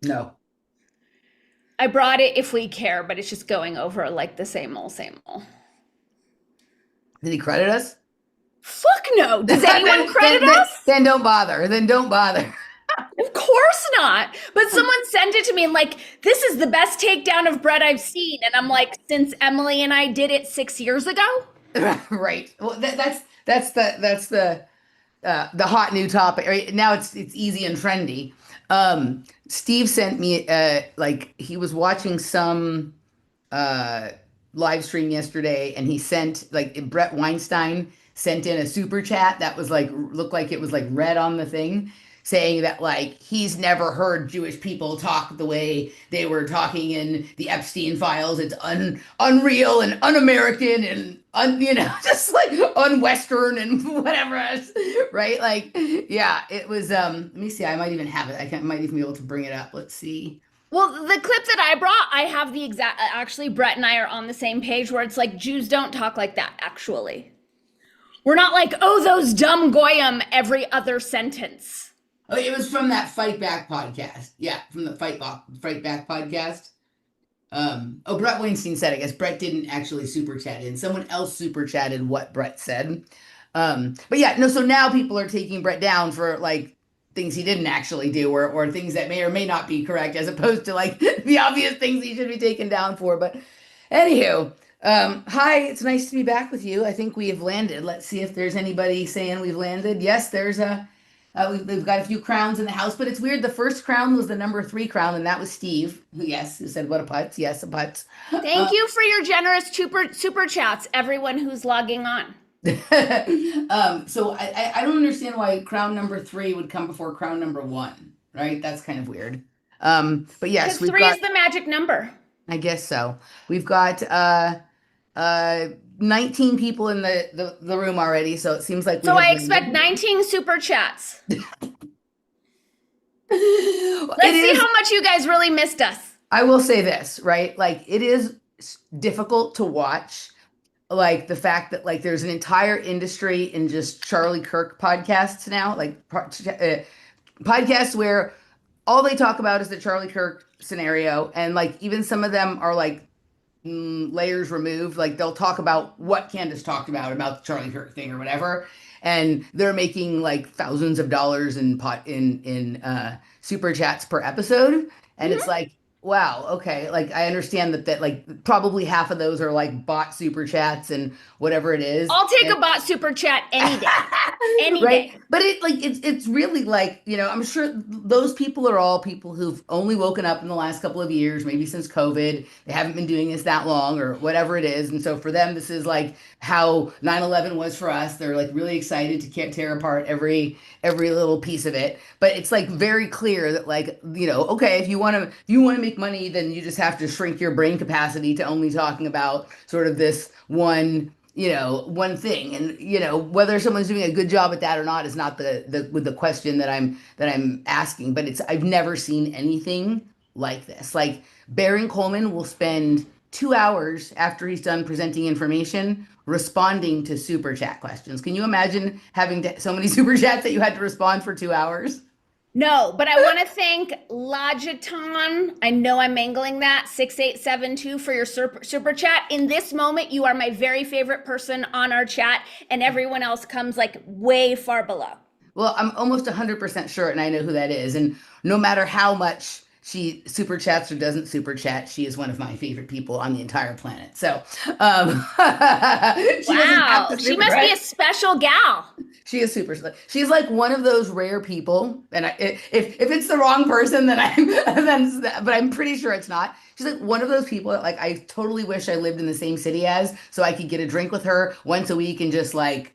No. I brought it if we care, but it's just going over like the same old, same old. Did he credit us? Fuck no. Does anyone then, credit then, then, us? then don't bother. Then don't bother. Of course not. But someone sent it to me and like, this is the best takedown of bread I've seen. And I'm like, since Emily and I did it 6 years ago? Right. Well, that's the hot new topic. Right now, it's easy and trendy. Steve sent me like he was watching some uh live stream yesterday, and he sent like Brett Weinstein sent in a super chat that was like looked like it was like red on the thing, saying that like he's never heard Jewish people talk the way they were talking in the Epstein files. It's unreal and un-American and just like un-Western and whatever else, right? Like, yeah, it was. Let me see. I might even have it. Might even be able to bring it up. Let's see. Well, the clip that I brought, I have the exact, actually, Brett and I are on the same page where it's like, Jews don't talk like that, actually. We're not like, oh, those dumb goyim every other sentence. Oh, it was from that Fight Back podcast. Yeah, from the Fight Back podcast. Oh, Brett Weinstein said, I guess Brett didn't actually super chat in. Someone else super chatted what Brett said. But yeah, no, so now people are taking Brett down for like things he didn't actually do or things that may or may not be correct, as opposed to like the obvious things he should be taken down for. But anywho, hi, it's nice to be back with you. I think we have landed. Let's see if there's anybody saying we've landed. Yes, there's a we've got a few crowns in the house, but it's weird. The first crown was the number 3 crown, and that was Steve, who said, what a putz. Yes, a putz. Thank you for your generous super chats, everyone who's logging on. So I don't understand why crown number 3 would come before crown number 1, right? That's kind of weird. But yes, Because we've three got, is the magic number. I guess so. We've got 19 people in the room already, so it seems like we So have I expect landed. 19 super chats. It Let's see is. how much you guys really missed us. I will say this, right? Like it is difficult to watch, like the fact that like there's an entire industry in just Charlie Kirk podcasts now, like podcasts where all they talk about is the Charlie Kirk scenario, and like even some of them are like layers removed. Like they'll talk about what Candace talked about the Charlie Kirk thing or whatever, and they're making like thousands of dollars in super chats per episode, and it's Mhm. like, wow, okay, like I understand that like probably half of those are like bot super chats and whatever it is, I'll take and a bot super chat any day. Any right, day. but it's really like, I'm sure those people are all people who've only woken up in the last couple of years, maybe since COVID. They haven't been doing this that long or whatever it is, and so for them this is like how 9/11 was for us. They're like really excited to can't tear apart every little piece of it, but it's like very clear that like, okay, if you want to make money, then you just have to shrink your brain capacity to only talking about sort of this one thing. And whether someone's doing a good job at that or not is not the question that I'm asking. But I've never seen anything like this. Like Baron Coleman will spend 2 hours after he's done presenting information responding to super chat questions. Can you imagine having so many super chats that you had to respond for 2 hours? No, but I want to thank Logiton. I know I'm mangling that 6872 for your super chat. In this moment, you are my very favorite person on our chat, and everyone else comes like way far below. Well, I'm almost 100% sure, and I know who that is. And no matter how much she super chats or doesn't super chat, she is one of my favorite people on the entire planet. So, she doesn't have Wow, to she super must be chat. a special gal. She is super. She's like one of those rare people, and if it's the wrong person, then but I'm pretty sure it's not. She's like one of those people that like I totally wish I lived in the same city as, so I could get a drink with her once a week and just like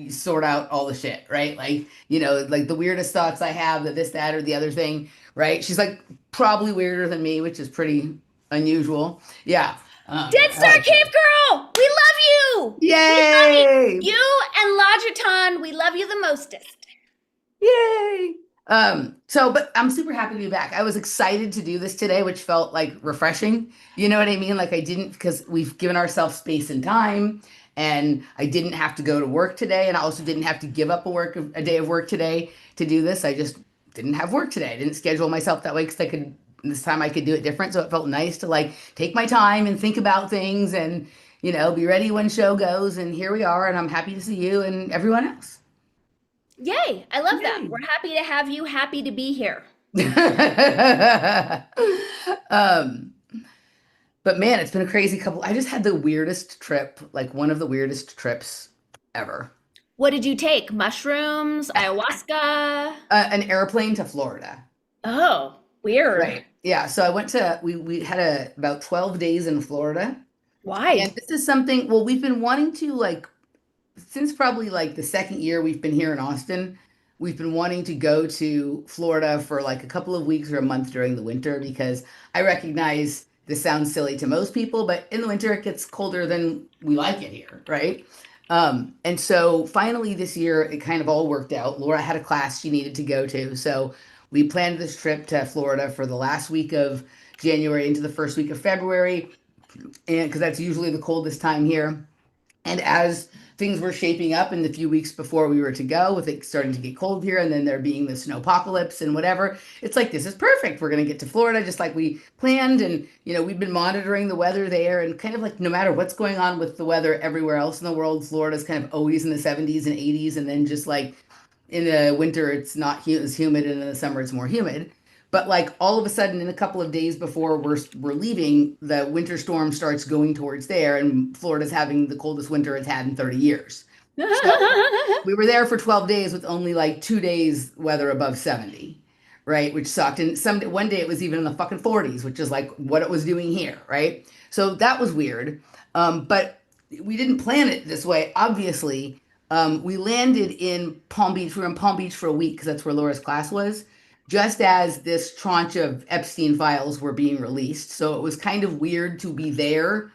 sort out all the shit, right? Like like the weirdest thoughts I have, that this, that, or the other thing, right? She's like probably weirder than me, which is pretty unusual. Yeah, Dead I Star like Cave her. Girl, we love you. We love you. Yay! You and Logiton, we love you the mostest. Yay! But I'm super happy to be back. I was excited to do this today, which felt like refreshing. You know what I mean? Like I didn't, because we've given ourselves space and time, and I didn't have to go to work today, and I also didn't have to give up a day of work today to do this. I just didn't have work today. I didn't schedule myself that way because I could this time I could do it different. So it felt nice to like take my time and think about things and be ready when show goes. And here we are, and I'm happy to see you and everyone else. Yay. I love that. Yay. We're happy to have you, happy to be here. um, but man, it's been a crazy couple. I just had the weirdest trip, like one of the weirdest trips ever. What did you take? Mushrooms, ayahuasca? An airplane to Florida. Oh, weird. Right. Yeah. So I went to we had about 12 days in Florida. And Why? this is something, well, we've been wanting to like since probably like the second year we've been here in Austin, we've been wanting to go to Florida for like a couple of weeks or a month during the winter because I recognize this sounds silly to most people, but in the winter it gets colder than we like it here, right? And so finally this year it kind of all worked out. Laura had a class she needed to go to, so we planned this trip to Florida for the last week of January into the first week of February, and because that's usually the coldest time here. And as things were shaping up in the few weeks before we were to go, with it starting to get cold here and then there being the snowpocalypse and whatever, it's like, this is perfect. We're going to get to Florida just like we planned. And, we've been monitoring the weather there and kind of like no matter what's going on with the weather everywhere else in the world, Florida's kind of always in the 70s and 80s. And then just like in the winter, it's not as humid. And in the summer, it's more humid. But like all of a sudden, in a couple of days before we're leaving, the winter storm starts going towards there, and Florida's having the coldest winter it's had in 30 years. So we were there for 12 days with only like 2 days weather above 70, right? Which sucked. And one day it was even in the fucking 40s, which is like what it was doing here, right? So that was weird. But we didn't plan it this way, obviously. We landed in Palm Beach. We were in Palm Beach for a week because that's where Laura's class was, just as this tranche of Epstein files were being released. So it was kind of weird to be there,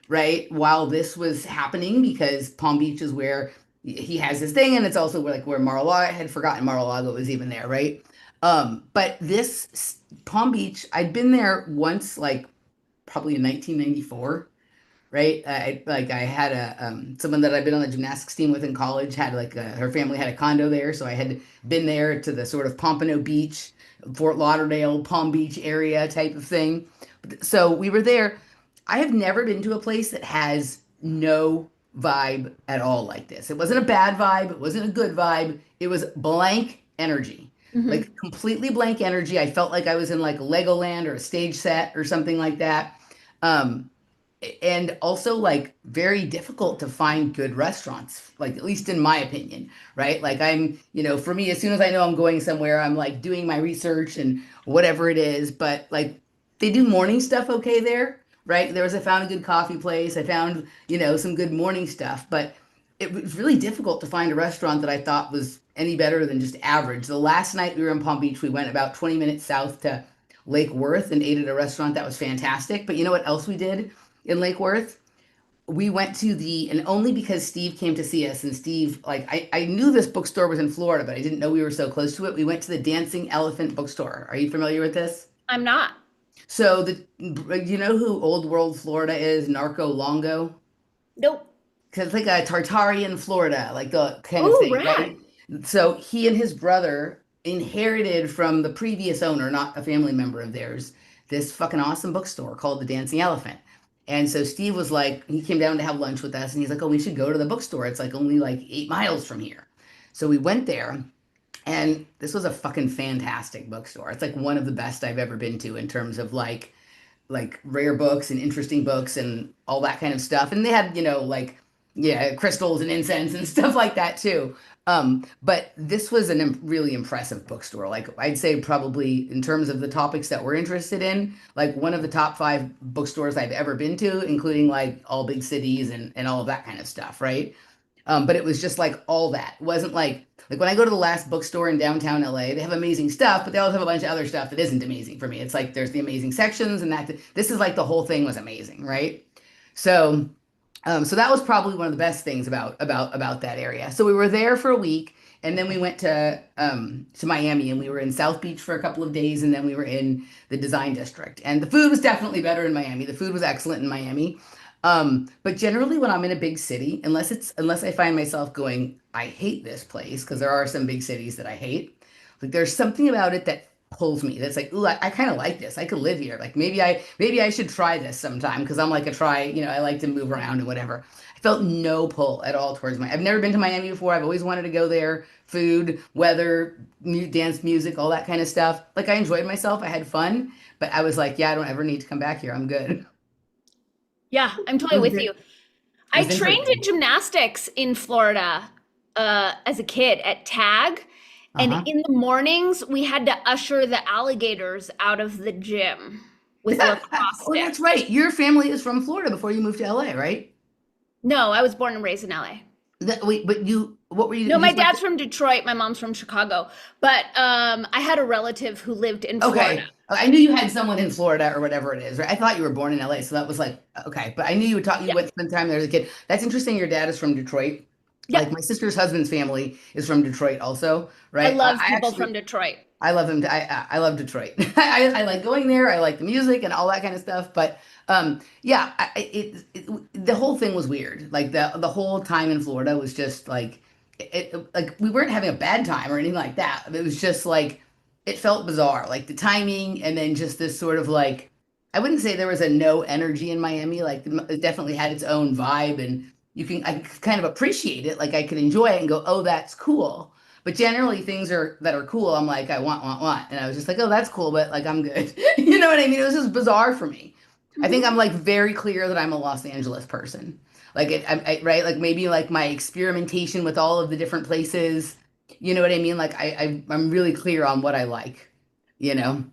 right, while this was happening because Palm Beach is where he has his thing, and it's also where Mar-a-Lago. I had forgotten Mar-a-Lago was even there, right? But this Palm Beach, I'd been there once, like probably in 1994, right? I had someone that I'd been on the gymnastics team with in college had her family had a condo there, so I had been there to the sort of Pompano Beach, Fort Lauderdale, Palm Beach area type of thing. So we were there. I have never been to a place that has no vibe at all like this. It wasn't a bad vibe. It wasn't a good vibe. It was blank energy, Mhm. like completely blank energy. I felt like I was in like Legoland or a stage set or something like that. Um, and also like very difficult to find good restaurants, like at least in my opinion, right? Like for me, as soon as I know I'm going somewhere, I'm like doing my research and whatever it is. But like they do morning stuff okay there, right? I found a good coffee place. I found, some good morning stuff, but it was really difficult to find a restaurant that I thought was any better than just average. The last night we were in Palm Beach, we went about 20 minutes south to Lake Worth and ate at a restaurant that was fantastic. But you know what else we did in Lake Worth? We went to and only because Steve came to see us, and Steve, like, I knew this bookstore was in Florida, but I didn't know we were so close to it. We went to the Dancing Elephant bookstore. Are you familiar with this? I'm not. So you know who Old World Florida is? Narco Longo? Nope. Because it's like a Tartarian Florida, like the kind of Oh, thing, rad. right? So he and his brother inherited from the previous owner, not a family member of theirs, this fucking awesome bookstore called the Dancing Elephant. And so Steve was like, he came down to have lunch with us, and he's like, "Oh, we should go to the bookstore. It's like only like 8 miles from here." So we went there, and this was a fucking fantastic bookstore. It's like one of the best I've ever been to in terms of like rare books and interesting books and all that kind of stuff. And they had, like, yeah, crystals and incense and stuff like that too. But this was really impressive bookstore. Like I'd say probably in terms of the topics that we're interested in, like one of the top five bookstores I've ever been to, including like all big cities and all of that kind of stuff, right? But it was just like all that. It wasn't like when I go to the last bookstore in downtown LA, they have amazing stuff, but they also have a bunch of other stuff that isn't amazing for me. It's like there's the amazing sections, and this is like the whole thing was amazing, right? So, so that was probably one of the best things about that area. So we were there for a week, and then we went to Miami, and we were in South Beach for a couple of days, and then we were in the Design District. And the food was definitely better in Miami. The food was excellent in Miami. But generally when I'm in a big city, unless I find myself going, I hate this place, because there are some big cities that I hate. Like there's something about it that pulls me. That's like, ooh, I kind of like this. I could live here. Like maybe I should try this sometime because I'm like a try, I like to move around and whatever. I felt no pull at all towards I've never been to Miami before. I've always wanted to go there. Food, weather, dance, music, all that kind of stuff. Like I enjoyed myself. I had fun, but I was like, yeah, I don't ever need to come back here. I'm good. Yeah, I'm It totally was with great. you. It I was trained in interesting. gymnastics in Florida as a kid at TAG. And Uh-huh. in the mornings, we had to usher the alligators out of the gym with lacrosse Oh, that's sticks. right. Your family is from Florida before you moved to LA, right? No, I was born and raised in LA. Wait, but what were you? No, You my just went dad's from Detroit, my mom's from Chicago. But I had a relative who lived in Florida. okay. I knew you had someone in Florida or whatever it is, right? I thought you were born in LA, so that was like, okay. But I knew you Yeah. went spend time there as a kid. That's interesting. Your dad is from Detroit. Like Yep. my sister's husband's family is from Detroit also, I right? love I people from actually Detroit. I love him. I love Detroit. I like going there. I like the music and all that kind of stuff. But yeah, the whole thing was weird. Like the whole time in Florida was just like like we weren't having a bad time or anything like that. It was just like it felt bizarre, like the timing, and then just this sort of like I wouldn't say there was a no energy in Miami. Like it definitely had its own vibe, and I could kind of appreciate it. Like I could enjoy it and go, oh, that's cool. But generally, things that are cool, I'm like, I want. And I was just like, oh, that's cool, but like, I'm good. You know what I mean? It was just bizarre for me. I think Mhm. I'm like very clear that I'm a Los Angeles person. Like, right? Like maybe like my experimentation with all of the different places. You know what I mean? Like, I'm really clear on what I like, you know?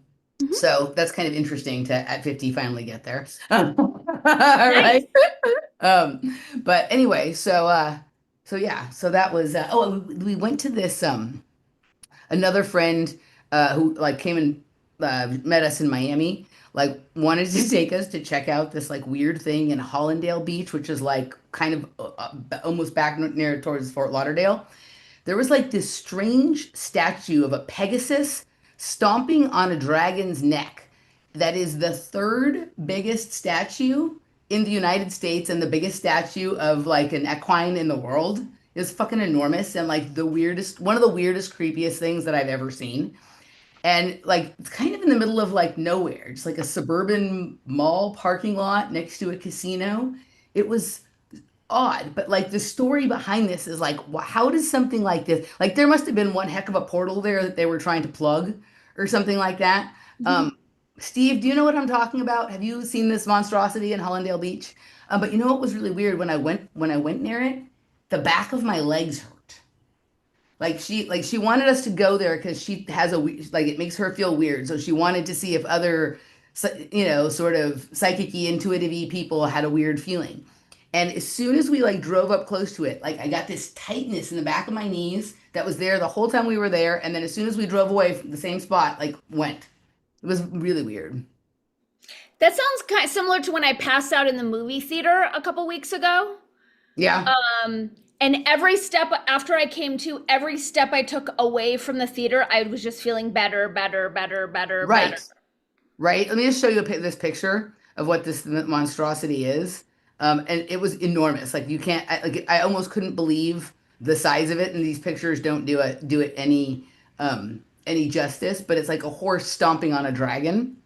Mhm. So that's kind of interesting to at 50 finally get there. Nice. Right? But anyway, so yeah, so that was we went to this another friend who like came and met us in Miami, like wanted to take us to check out this like weird thing in Hollandale Beach, which is like kind of almost back near towards Fort Lauderdale. There was like this strange statue of a Pegasus stomping on a dragon's neck. That is the third biggest statue in the United States and the biggest statue of like an equine in the world. It's fucking enormous and like one of the weirdest, creepiest things that I've ever seen. And like it's kind of in the middle of like nowhere, just like a suburban mall parking lot next to a casino. It was odd, but like the story behind this is like, how does something like this, like there must have been one heck of a portal there that they were trying to plug or something like that. Mhm. Um, Steve, do you know what I'm talking about? Have you seen this monstrosity in Hollandale Beach? But you know what was really weird when I went near it? The back of my legs hurt. Like she wanted us to go there because she has like it makes her feel weird. So she wanted to see if other sort of psychic-y, intuitive-y people had a weird feeling. And as soon as we like drove up close to it, like I got this tightness in the back of my knees that was there the whole time we were there. And then as soon as we drove away from the same spot, like went. It was really weird. That sounds kind of similar to when I passed out in the movie theater a couple weeks ago. Yeah. And every step after I came to, every step I took away from the theater, I was just feeling better, better, better, better, better. Right. Right. Let me just show you this picture of what this monstrosity is. And it was enormous. Like you can't, I almost couldn't believe the size of it. And these pictures don't do it any justice, but it's like a horse stomping on a dragon.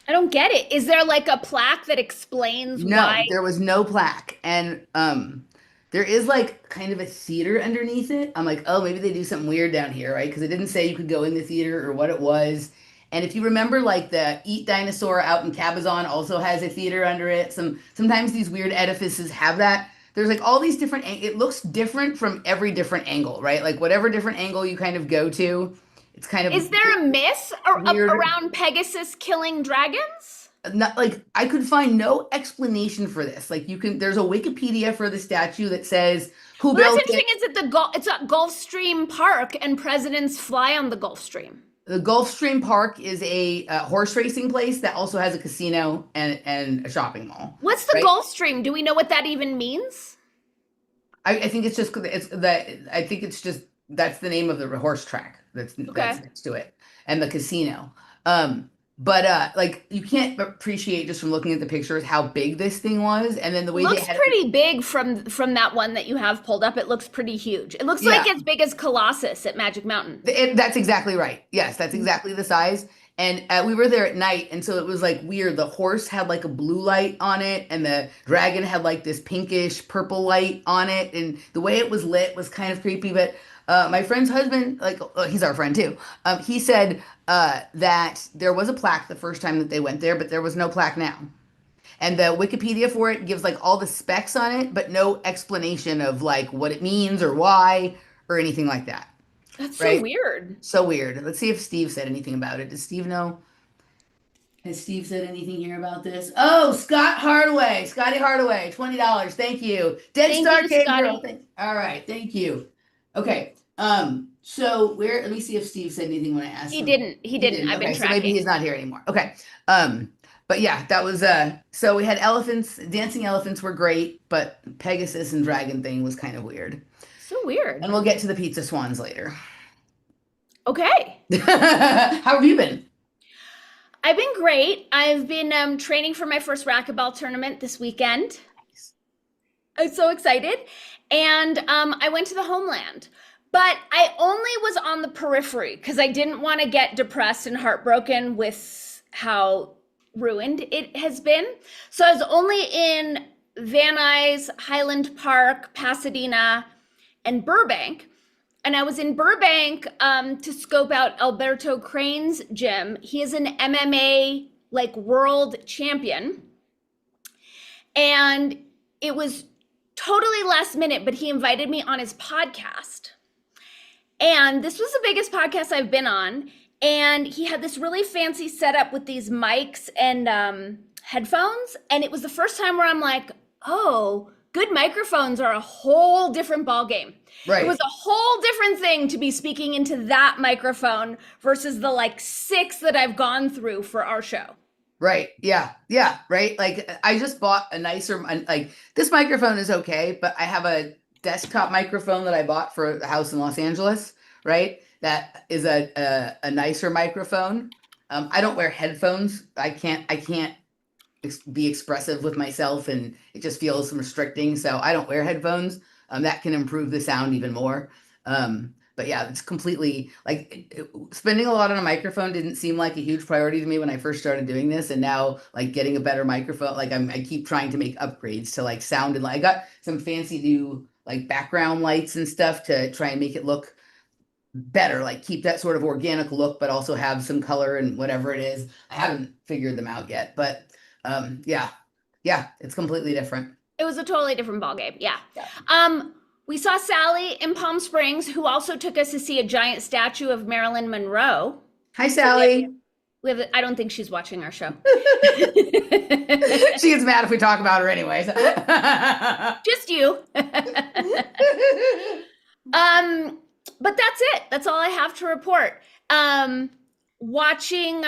I don't get it. Is there like a plaque that explains why? No, there was no plaque. And there is like kind of a theater underneath it. I'm like, oh, maybe they do something weird down here, right? Because it didn't say you could go in the theater or what it was. And if you remember, like the Eat Dinosaur out in Cabazon also has a theater under it. Sometimes these weird edifices have that. There's like all these different, it looks different from every different angle, right? Like whatever different angle you kind of go to, it's kind of Is there a myth weird. around Pegasus killing dragons? Not like I could find no explanation for this. Like there's a Wikipedia for the statue that says who Well, that's built interesting. it. It's at Gulfstream Park, and presidents fly on the Gulfstream. The Gulfstream Park is a horse racing place that also has a casino and a shopping mall, What's the right? Gulfstream? Do we know what that even means? I think it's just it's that I think it's just that's the name of the horse track that's Okay. next to it and the casino. Um, But like you can't appreciate just from looking at the pictures how big this thing was, and then the way they Looks had it. pretty big from that one that you have pulled up. It looks pretty huge. It looks like Yeah, as big as Colossus at Magic Mountain. that's exactly right. Yes, that's exactly the size. And we were there at night, and so it was like weird. The horse had like a blue light on it, and the dragon had like this pinkish purple light on it, and the way it was lit was kind of creepy. But my friend's husband, like he's our friend too, he said that there was a plaque the first time that they went there, but there was no plaque now. And the Wikipedia for it gives like all the specs on it, but no explanation of like what it means or why or anything like that. That's so Right? weird. So weird. Let's see if Steve said anything about it. Does Steve know? Has Steve said anything here about this? Oh, Scott Hardaway, Scotty Hardaway, $20. Thank you. Dead Thank Star you, Cave Girl. Scotty. All right, thank you. Okay. So where let me see if Steve said anything when I asked He him. didn't. He He didn't. didn't. I've been Okay, so maybe he's tracking. not here anymore. Okay. But yeah, that was so we had elephants, dancing elephants were great, but Pegasus and dragon thing was kind of weird. So weird. And we'll get to the pizza swans later. Okay. How have you been? I've been great. I've been training for my first racquetball tournament this weekend. I'm so excited. And I went to the homeland, but I only was on the periphery because I didn't want to get depressed and heartbroken with how ruined it has been. So I was only in Van Nuys, Highland Park, Pasadena, and Burbank. And I was in Burbank to scope out Alberto Crane's gym. He is an MMA like world champion. And it was totally last minute, but he invited me on his podcast. And this was the biggest podcast I've been on. And he had this really fancy setup with these mics and headphones. And it was the first time where I'm like, oh, good microphones are a whole different ballgame. It was Right. a whole different thing to be speaking into that microphone versus the like six that I've gone through for our show. Right. Yeah. Yeah. Right. Like I just bought a nicer, like this microphone is okay, but I have a desktop microphone that I bought for the house in Los Angeles. Right. That is a nicer microphone. I don't wear headphones. I can't be expressive with myself and it just feels restricting. So I don't wear headphones. That can improve the sound even more. But yeah, it's completely like spending a lot on a microphone didn't seem like a huge priority to me when I first started doing this. And now like getting a better microphone, like I keep trying to make upgrades to like sound and like I got some fancy new like background lights and stuff to try and make it look better, like keep that sort of organic look, but also have some color and whatever it is. I haven't figured them out yet, but yeah, yeah, it's completely different. It was a totally different ballgame. Yeah. Yeah. We saw Sally in Palm Springs, who also took us to see a giant statue of Marilyn Monroe. Hi, So Sally. we have I don't think she's watching our show. She gets mad if we talk about her anyways. Just you. But that's it. That's all I have to report. Watching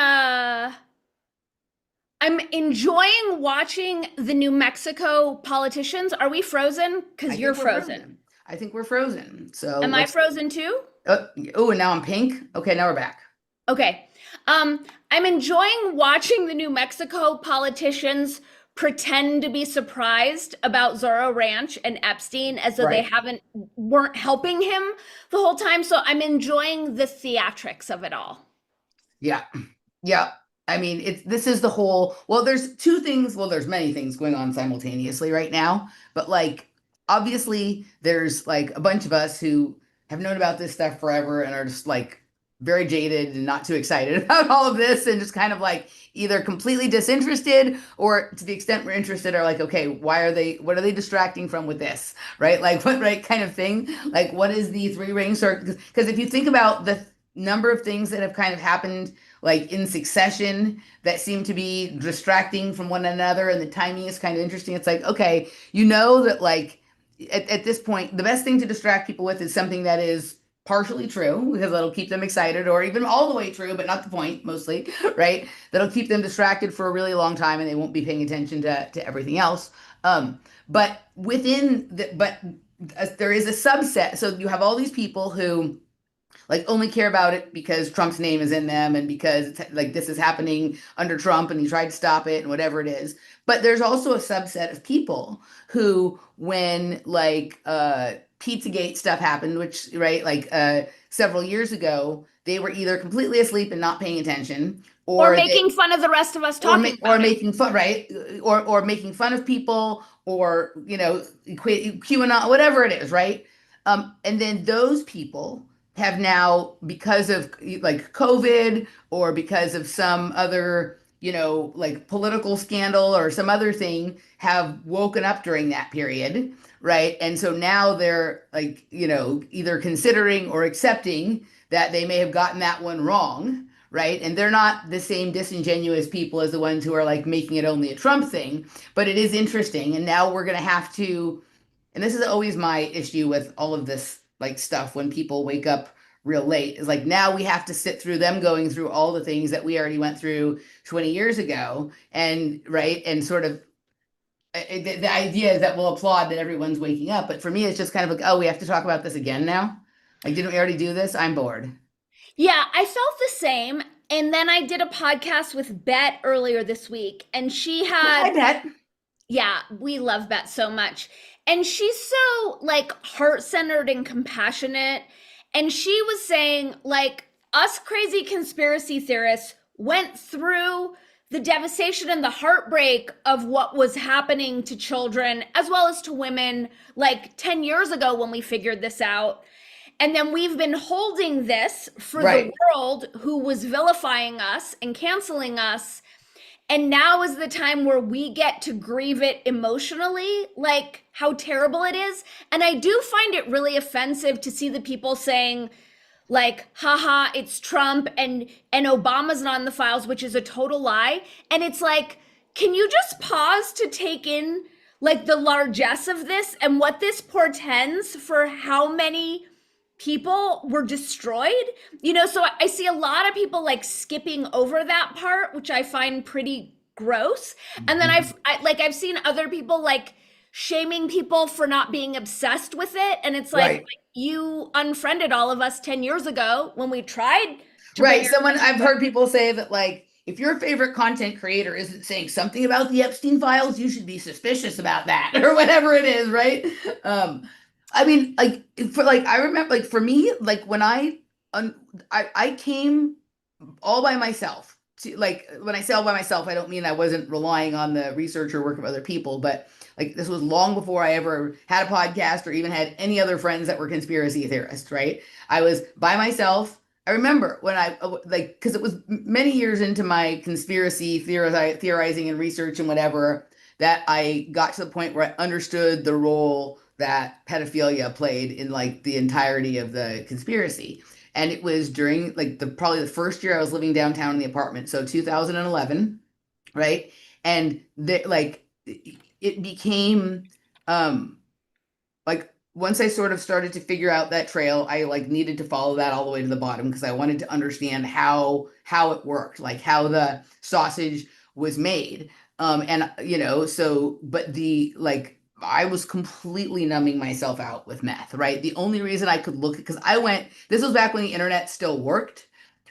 I'm enjoying watching the New Mexico politicians. Are we frozen? I Because think you're we're frozen. I think we're frozen. So Am I let's. frozen too? Oh, and now I'm pink. Okay, now we're back. Okay. I'm enjoying watching the New Mexico politicians pretend to be surprised about Zorro Ranch and Epstein as though they Right. weren't helping him the whole time. So I'm enjoying the theatrics of it all. Yeah. Yeah. I mean, this is the whole, well, there's two things, well, there's many things going on simultaneously right now, but like obviously there's like a bunch of us who have known about this stuff forever and are just like very jaded and not too excited about all of this and just kind of like either completely disinterested or to the extent we're interested are like, okay, what are they distracting from with this? Right? Like what right kind of thing? Like what is the three ring circle? Because if you think about the number of things that have kind of happened like in succession that seem to be distracting from one another and the timing is kind of interesting. It's like, okay, you know that like at this point, the best thing to distract people with is something that is partially true because that'll keep them excited or even all the way true, but not the point mostly, right? That'll keep them distracted for a really long time and they won't be paying attention to everything else. But within the, but there is a subset. So you have all these people who like only care about it because Trump's name is in them and because it's like this is happening under Trump and he tried to stop it and whatever it is. But there's also a subset of people who, when like Pizzagate stuff happened, which right, like several years ago, they were either completely asleep and not paying attention, Or or making fun of the rest of us talking or about it. making fun, right? Or making fun of people, or equate QAnon, whatever it is, right? And then those people have now, because of like COVID or because of some other, like political scandal or some other thing, have woken up during that period, right? And so now they're like, either considering or accepting that they may have gotten that one wrong, right? And they're not the same disingenuous people as the ones who are like making it only a Trump thing, but it is interesting. And now we're going to have to, and this is always my issue with all of this like stuff when people wake up real late, is like now we have to sit through them going through all the things that we already went through 20 years ago. And right. And sort of the idea is that we'll applaud that everyone's waking up. But for me, it's just kind of like, oh, we have to talk about this again now. Like, didn't we already do this? I'm bored. Yeah, I felt the same. And then I did a podcast with Bet earlier this week, and she I had, bet. yeah, we love Bet so much. And she's so like heart-centered and compassionate. And she was saying, like, us crazy conspiracy theorists went through the devastation and the heartbreak of what was happening to children as well as to women like 10 years ago when we figured this out. And then we've been holding this for the Right. world who was vilifying us and canceling us. And now is the time where we get to grieve it emotionally, like how terrible it is. And I do find it really offensive to see the people saying, like, haha, it's Trump and Obama's not in the files, which is a total lie. And it's like, can you just pause to take in like the largesse of this and what this portends for how many people were destroyed? So I see a lot of people like skipping over that part, which I find pretty gross. And then I've seen other people like shaming people for not being obsessed with it, and it's like, Right. you unfriended all of us 10 years ago when we tried to bring Right. your Someone, attention I've to it. heard people say that, like, if your favorite content creator isn't saying something about the Epstein files, you should be suspicious about that or whatever it is, right? Um, I mean, like, for like, I remember, like, for me, like, when un, I came all by myself to, like, when I say all by myself, I don't mean I wasn't relying on the research or work of other people, but like, this was long before I ever had a podcast or even had any other friends that were conspiracy theorists, right? I was by myself. I remember when I like, because it was many years into my conspiracy theorizing and research and whatever, that I got to the point where I understood the role that pedophilia played in like the entirety of the conspiracy. And it was during like probably the first year I was living downtown in the apartment, so 2011, right? And like it became um like, once I sort of started to figure out that trail, I like needed to follow that all the way to the bottom because I wanted to understand how it worked, like how the sausage was made. And so but the like I was completely numbing myself out with meth, right? The only reason I could look, because this was back when the internet still worked,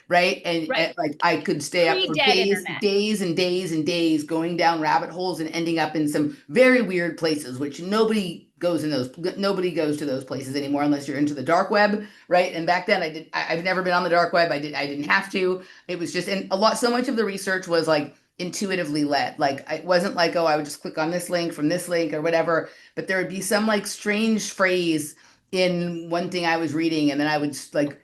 right? And Right. like I could stay up for Pre-dead internet. days and days and days going down rabbit holes and ending up in some very weird places, which nobody goes to those places anymore unless you're into the dark web, right? And back then I've never been on the dark web. I didn't have to. It was just, and so much of the research was like intuitively led. Like, it wasn't like, oh, I would just click on this link from this link or whatever, but there would be some like strange phrase in one thing I was reading, and then I would like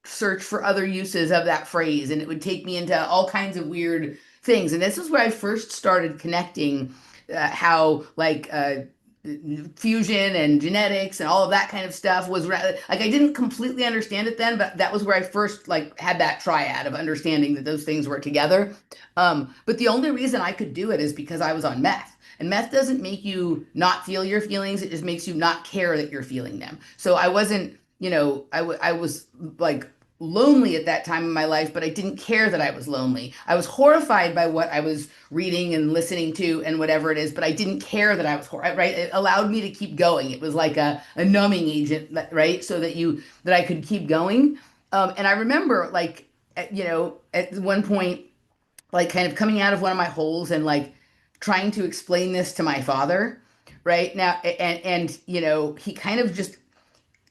search for other uses of that phrase, and it would take me into all kinds of weird things. And this is where I first started connecting how like fusion and genetics and all of that kind of stuff was like, I didn't completely understand it then, but that was where I first like had that triad of understanding that those things were together. But the only reason I could do it is because I was on meth. And meth doesn't make you not feel your feelings, it just makes you not care that you're feeling them. So I wasn't, I was like lonely at that time in my life, but I didn't care that I was lonely. I was horrified by what I was reading and listening to and whatever it is, but I didn't care that I was right. It allowed me to keep going. It was like a numbing agent, right? So that I could keep going. And I remember like, at one point, like kind of coming out of one of my holes and like trying to explain this to my father, right now. And he kind of just,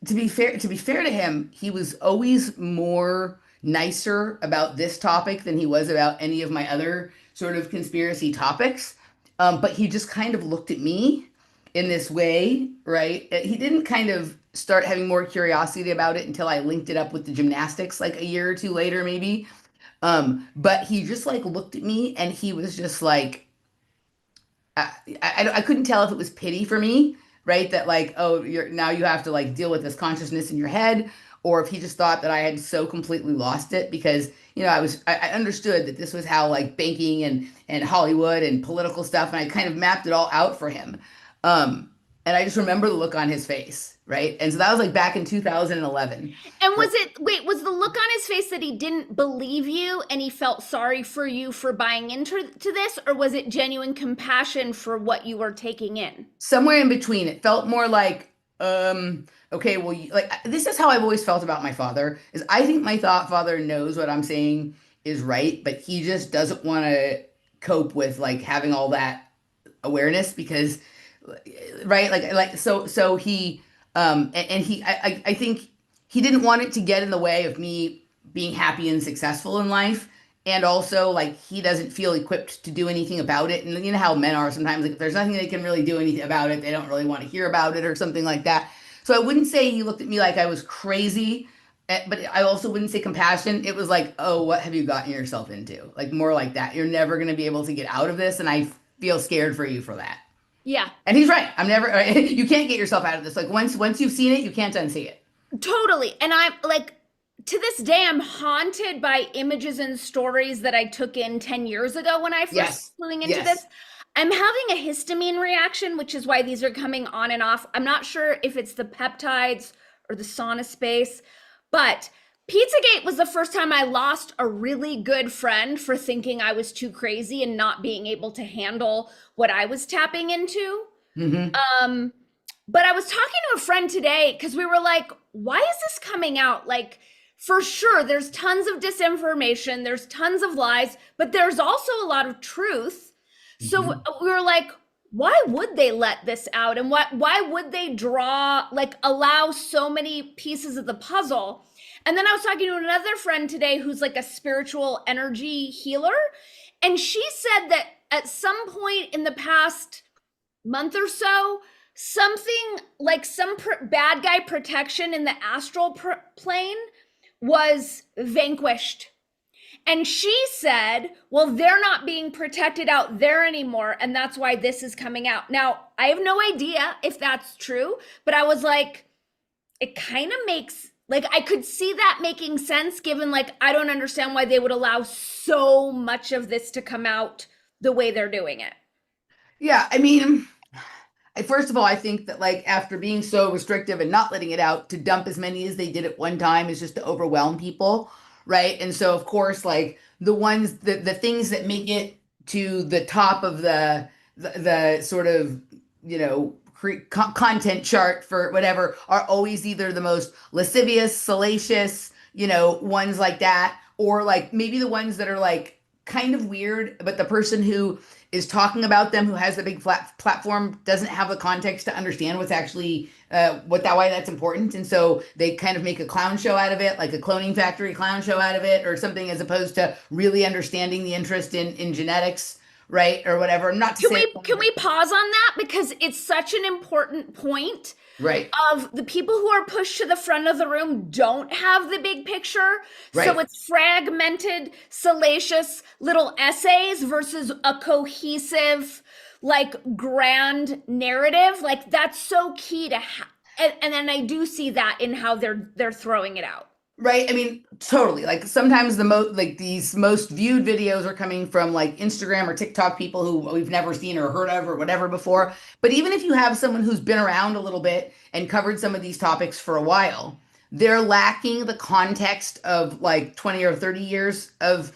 to be fair to him, he was always more nicer about this topic than he was about any of my other sort of conspiracy topics. But he just kind of looked at me in this way, right? He didn't kind of start having more curiosity about it until I linked it up with the gymnastics like a year or two later, maybe. But he just like looked at me and he was just like, I couldn't tell if it was pity for me, right? That like, oh, you're now you have to like deal with this consciousness in your head, or if he just thought that I had so completely lost it because, I understood that this was how like banking and Hollywood and political stuff, and I kind of mapped it all out for him. And I just remember the look on his face, right? And so that was like back in 2011. And was the look on his face that he didn't believe you and he felt sorry for you for buying into this, or was it genuine compassion for what you were taking in? Somewhere in between. It felt more like, okay, well, like this is how I've always felt about my father, is I think my thought father knows what I'm saying is right, but he just doesn't want to cope with like having all that awareness because, right, so he, and he, I think he didn't want it to get in the way of me being happy and successful in life. And also, like, he doesn't feel equipped to do anything about it. And you know how men are sometimes, like, if there's nothing they can really do anything about it, they don't really want to hear about it or something like that. So I wouldn't say he looked at me like I was crazy, but I also wouldn't say compassion. It was like, oh, what have you gotten yourself into? Like, more like that. You're never going to be able to get out of this. And I feel scared for you for that. Yeah. And he's right. I'm never, you can't get yourself out of this. Like, once you've seen it, you can't unsee it. Totally. And I'm like, to this day, I'm haunted by images and stories that I took in 10 years ago when I first Yes. flew into Yes. this. I'm having a histamine reaction, which is why these are coming on and off. I'm not sure if it's the peptides or the sauna space, but Pizzagate was the first time I lost a really good friend for thinking I was too crazy and not being able to handle what I was tapping into. Hmm. But I was talking to a friend today because we were like, why is this coming out? Like, for sure, there's tons of disinformation, there's tons of lies, but there's also a lot of truth. So we were like, why would they let this out? And why would they allow so many pieces of the puzzle? And then I was talking to another friend today who's like a spiritual energy healer. And she said that at some point in the past month or so, something like some bad guy protection in the astral plane was vanquished. And she said, well, they're not being protected out there anymore. And that's why this is coming out. Now, I have no idea if that's true, but I was like, it kind of makes, like, I could see that making sense given, like, I don't understand why they would allow so much of this to come out the way they're doing it. Yeah. I mean, first of all, I think that like after being so restrictive and not letting it out, to dump as many as they did at one time is just to overwhelm people, right? And so of course, like the things that make it to the top of the sort of, content chart for whatever are always either the most lascivious, salacious, ones like that, or like maybe the ones that are like kind of weird, but the person who is talking about them, who has the big platform, doesn't have the context to understand what's actually why that's important, and so they kind of make a clown show out of it, like a cloning factory clown show out of it, or something, as opposed to really understanding the interest in genetics, right, or whatever. Not to say, can we pause on that because it's such an important point. Right. Of the people who are pushed to the front of the room don't have the big picture. Right. So it's fragmented, salacious little essays versus a cohesive, like, grand narrative. Like, that's so key to and then I do see that in how they're throwing it out. Right. I mean, totally. Like sometimes these most viewed videos are coming from like Instagram or TikTok people who we've never seen or heard of or whatever before. But even if you have someone who's been around a little bit and covered some of these topics for a while, they're lacking the context of like 20 or 30 years of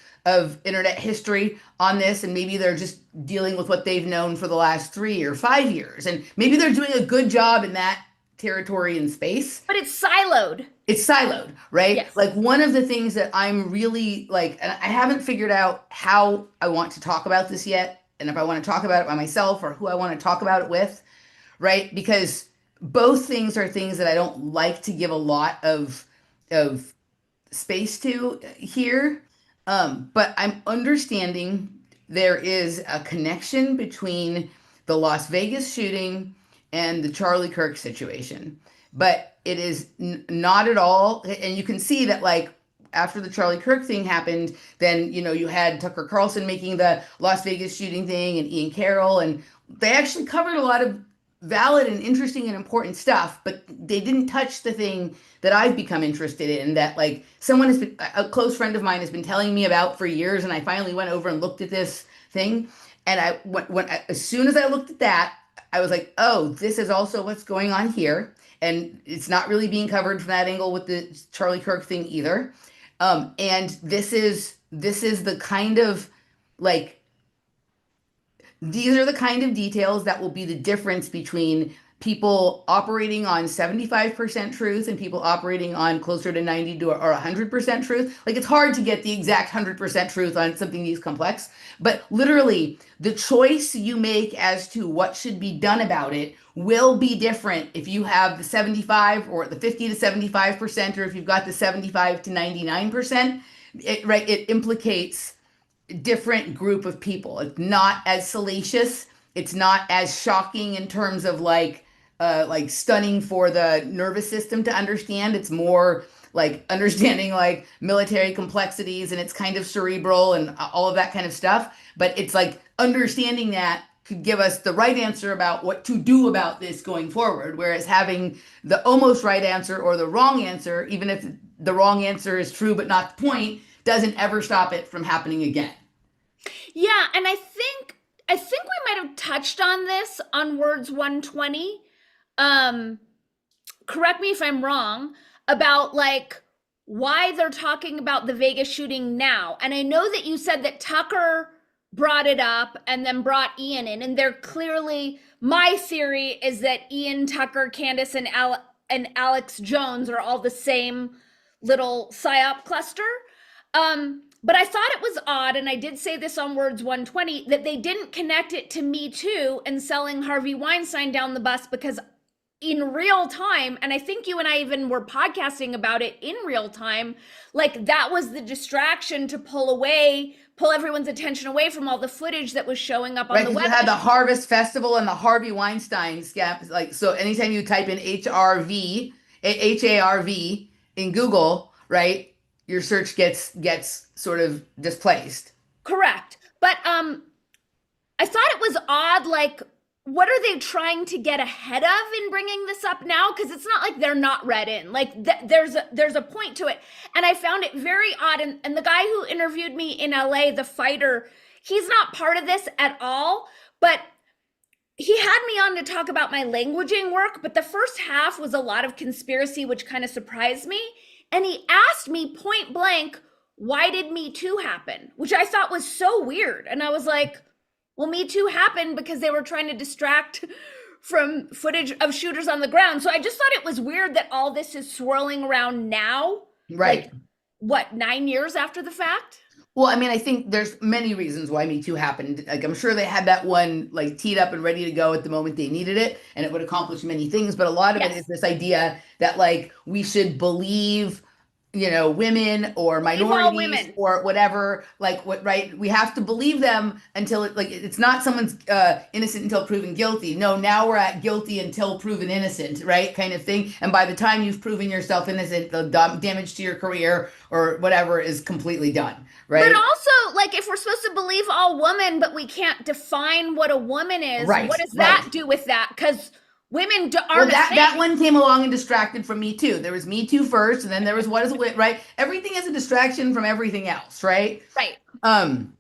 internet history on this. And maybe they're just dealing with what they've known for the last 3 or 5 years. And maybe they're doing a good job in that territory and space. But it's siloed. it's siloed, right? Yes. Like one of the things that I'm really like, and I haven't figured out how I want to talk about this yet, and if I want to talk about it by myself or who I want to talk about it with, right? Because both things are things that I don't like to give a lot of space to here. But I'm understanding there is a connection between the Las Vegas shooting and the Charlie Kirk situation. But it is not at all. And you can see that, like, after the Charlie Kirk thing happened, then, you had Tucker Carlson making the Las Vegas shooting thing and Ian Carroll, and they actually covered a lot of valid and interesting and important stuff, but they didn't touch the thing that I've become interested in, that like someone has been, a close friend of mine has been telling me about for years, and I finally went over and looked at this thing, and as soon as I looked at that, I was like, oh, this is also what's going on here, and it's not really being covered from that angle with the Charlie Kirk thing either. And this is the kind of like these are the kind of details that will be the difference between people operating on 75% truth and people operating on closer to 90 to or 100% truth. Like it's hard to get the exact 100% truth on something this complex, but literally the choice you make as to what should be done about it will be different if you have the 75 or the 50 to 75%, or if you've got the 75 to 99%. It implicates different group of people. It's not as salacious. It's not as shocking in terms of like stunning for the nervous system to understand. It's more like understanding like military complexities, and it's kind of cerebral and all of that kind of stuff. But it's like understanding that could give us the right answer about what to do about this going forward. Whereas having the almost right answer or the wrong answer, even if the wrong answer is true but not the point, doesn't ever stop it from happening again. Yeah, and I think we might have touched on this on Words 120. Um Correct me if I'm wrong, about like why they're talking about the Vegas shooting now. And I know that you said that Tucker brought it up and then brought Ian in, and they're clearly, my theory is that Ian, Tucker, Candace, and Alex Jones are all the same little psyop cluster. But I thought it was odd, and I did say this on Words 120, that they didn't connect it to Me Too and selling Harvey Weinstein down the bus, because in real time, and I think you and I even were podcasting about it in real time, like that was the distraction to pull everyone's attention away from all the footage that was showing up on Right, the because web. you had the Harvest Festival and the Harvey Weinstein scam. Like, so anytime you type in HARV in Google, right, your search gets sort of displaced. Correct. But I thought it was odd, like, what are they trying to get ahead of in bringing this up now? Because it's not like they're not read in. Like there's a point to it, and I found it very odd. And the guy who interviewed me in LA, the fighter, he's not part of this at all. But he had me on to talk about my languaging work. But the first half was a lot of conspiracy, which kind of surprised me. And he asked me point blank, "Why did Me Too happen?" Which I thought was so weird. And I was like, well, Me Too happened because they were trying to distract from footage of shooters on the ground. So I just thought it was weird that all this is swirling around now. Right. Like, what, 9 years after the fact? Well, I mean, I think there's many reasons why Me Too happened. Like, I'm sure they had that one like teed up and ready to go at the moment they needed it, and it would accomplish many things. But a lot of it is this idea that like we should believe, women or Believe all minorities women. or whatever, like what, right? We have to believe them until it's not someone's innocent until proven guilty. No, now we're at guilty until proven innocent, right? Kind of thing. And by the time you've proven yourself innocent, the damage to your career or whatever is completely done, right? But also, like, if we're supposed to believe all women, but we can't define what a woman is, Right, what does that right. do with that? Because women Well, aren't a that thing. one came along and distracted from Me Too. There was Me Too first, and then there was What Is It, right? Everything is a distraction from everything else, right? Right. Um,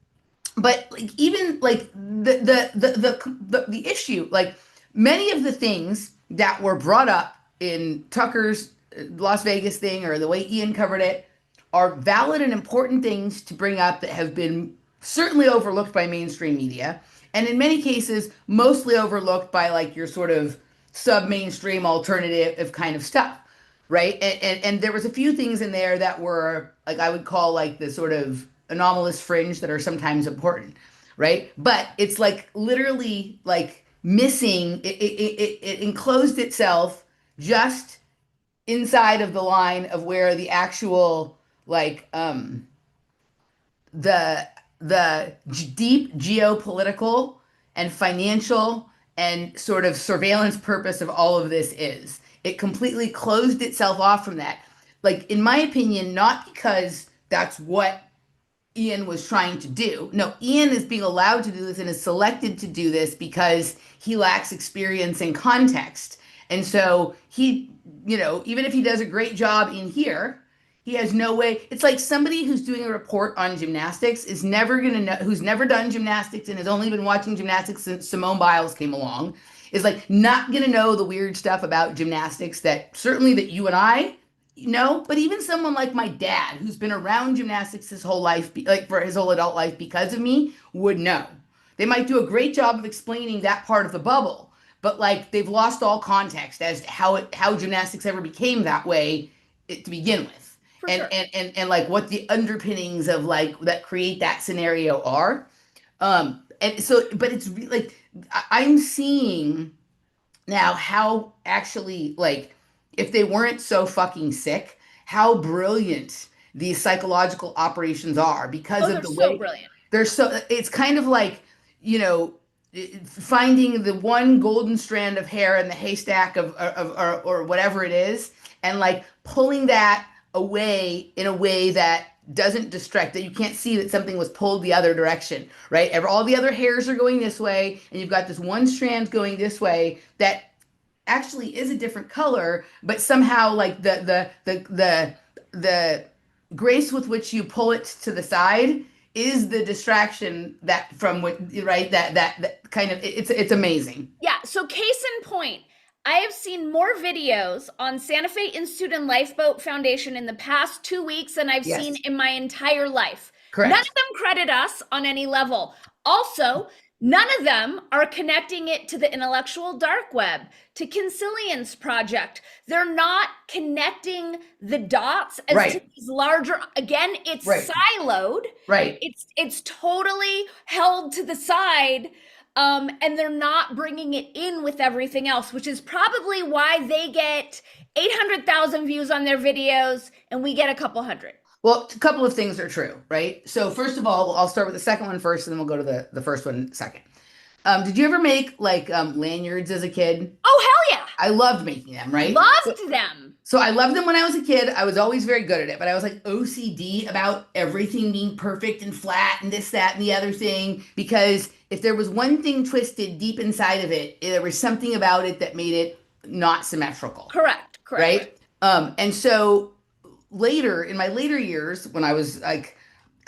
but like even like the issue, like many of the things that were brought up in Tucker's Las Vegas thing or the way Ian covered it are valid and important things to bring up that have been certainly overlooked by mainstream media, and in many cases mostly overlooked by like your sort of sub-mainstream alternative kind of stuff, right? And there was a few things in there that were like I would call like the sort of anomalous fringe that are sometimes important, right? But it's like literally like missing it enclosed itself just inside of the line of where the actual like the deep geopolitical and financial and sort of surveillance purpose of all of this is. It completely closed itself off from that. Like, in my opinion, not because that's what Ian was trying to do. No, Ian is being allowed to do this and is selected to do this because he lacks experience and context. And so he, even if he does a great job in here, he has no way. It's like somebody who's doing a report on gymnastics is never going to know, who's never done gymnastics and has only been watching gymnastics since Simone Biles came along, is like not going to know the weird stuff about gymnastics that certainly that you and I know, but even someone like my dad, who's been around gymnastics his whole life, like for his whole adult life because of me, would know. They might do a great job of explaining that part of the bubble, but like they've lost all context as to how gymnastics ever became that way to begin with. For And, sure. and like what the underpinnings of like that create that scenario are. And so, but it's like I'm seeing now how actually like if they weren't so fucking sick, how brilliant these psychological operations are because Oh, of they're the so way brilliant. they're so it's kind of like, you know, finding the one golden strand of hair in the haystack or whatever it is, and like pulling that away in a way that doesn't distract, that you can't see that something was pulled the other direction, right? All the other hairs are going this way, and you've got this one strand going this way that actually is a different color, but somehow like the grace with which you pull it to the side is the distraction that from what right that kind of it's amazing. Yeah. So, case in point, I have seen more videos on Santa Fe Institute and Lifeboat Foundation in the past 2 weeks than I've seen Yes, in my entire life. None of correct. them credit us on any level. Also, none of them are connecting it to the intellectual dark web, to Consilience Project. They're not connecting the dots as to Right, these larger, again, it's right, siloed. right. It's totally held to the side, and they're not bringing it in with everything else, which is probably why they get 800,000 views on their videos and we get a couple hundred. Well, a couple of things are true, right? So first of all, I'll start with the second one first, and then we'll go to the first one second. Did you ever make like lanyards as a kid? Oh, hell yeah. I loved making them, right? Loved them. So I loved them when I was a kid. I was always very good at it, but I was like OCD about everything being perfect and flat and this, that, and the other thing. Because if there was one thing twisted deep inside of it, there was something about it that made it not symmetrical, Correct. Correct. right? And so later, in my later years, when I was like,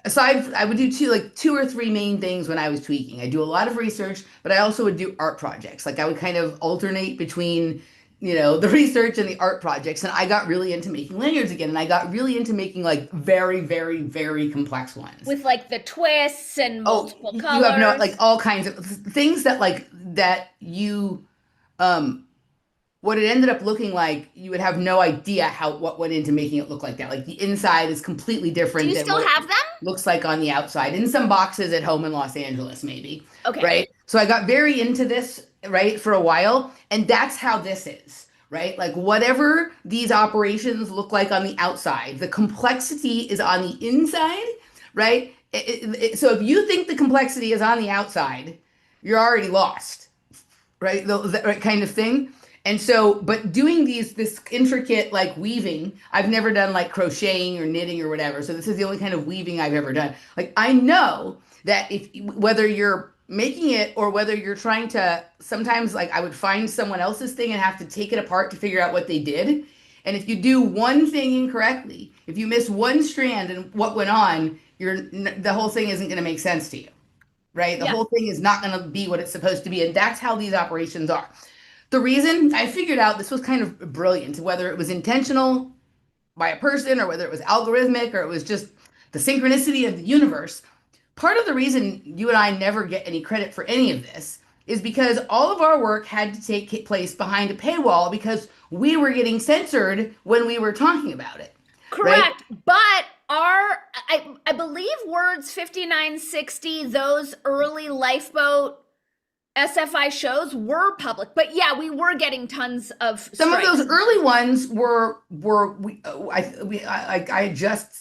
aside, I would do two or three main things when I was tweaking. I do a lot of research, but I also would do art projects. Like I would kind of alternate between the research and the art projects. And I got really into making lanyards again. And I got really into making like very, very, very complex ones. With like the twists and Oh, multiple you have no, like colors. all kinds of things that like that um, what it ended up looking like, you would have no idea what went into making it look like that. Like the inside is completely Do different you than still what have them? looks like on the outside in some boxes at home in Los Angeles, maybe. Okay. Right. So I got very into this, right, for a while. And that's how this is, right? Like whatever these operations look like on the outside, the complexity is on the inside, right? So if you think the complexity is on the outside, you're already lost, right? That right kind of thing. And so, but doing this intricate like weaving, I've never done like crocheting or knitting or whatever. So this is the only kind of weaving I've ever done. Like I know that if whether you're making it or whether you're trying to, sometimes like I would find someone else's thing and have to take it apart to figure out what they did. And if you do one thing incorrectly, if you miss one strand and what went on, the whole thing isn't going to make sense to you, right? The Yeah. whole thing is not going to be what it's supposed to be. And that's how these operations are. The reason I figured out this was kind of brilliant, whether it was intentional by a person or whether it was algorithmic or it was just the synchronicity of the universe. Part of the reason you and I never get any credit for any of this is because all of our work had to take place behind a paywall because we were getting censored when we were talking about it, right? Correct. But I believe Words 5960, those early Lifeboat SFI shows were public. But yeah, we were getting tons of Some of strikes. those early ones were I just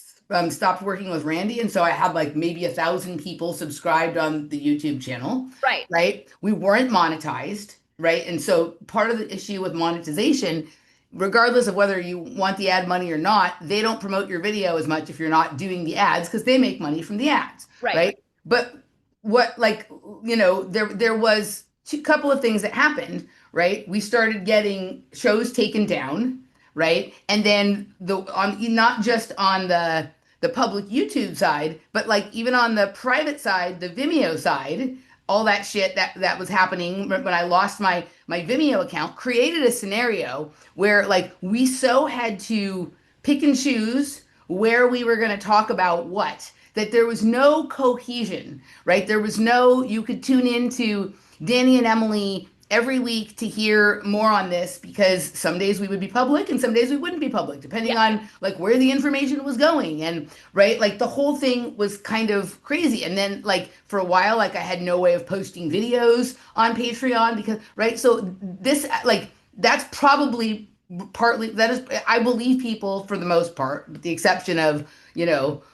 stopped working with Randy, and so I had like maybe 1,000 people subscribed on the YouTube channel, Right. right? We weren't monetized, right? And so part of the issue with monetization, regardless of whether you want the ad money or not, they don't promote your video as much if you're not doing the ads because they make money from the ads, Right. right? But what, like, there was a couple of things that happened, right? We started getting shows taken down, right? And then not just on the public YouTube side, but like even on the private side, the Vimeo side, all that shit that was happening when I lost my Vimeo account created a scenario where like we so had to pick and choose where we were going to talk about what, that there was no cohesion, right? There was no, you could tune into Dani and Emily every week to hear more on this because some days we would be public and some days we wouldn't be public, depending on like where the information was going. And right, like the whole thing was kind of crazy. And then like for a while, like I had no way of posting videos on Patreon because, right? So this, like, that's probably partly, that is, I believe people for the most part, with the exception of,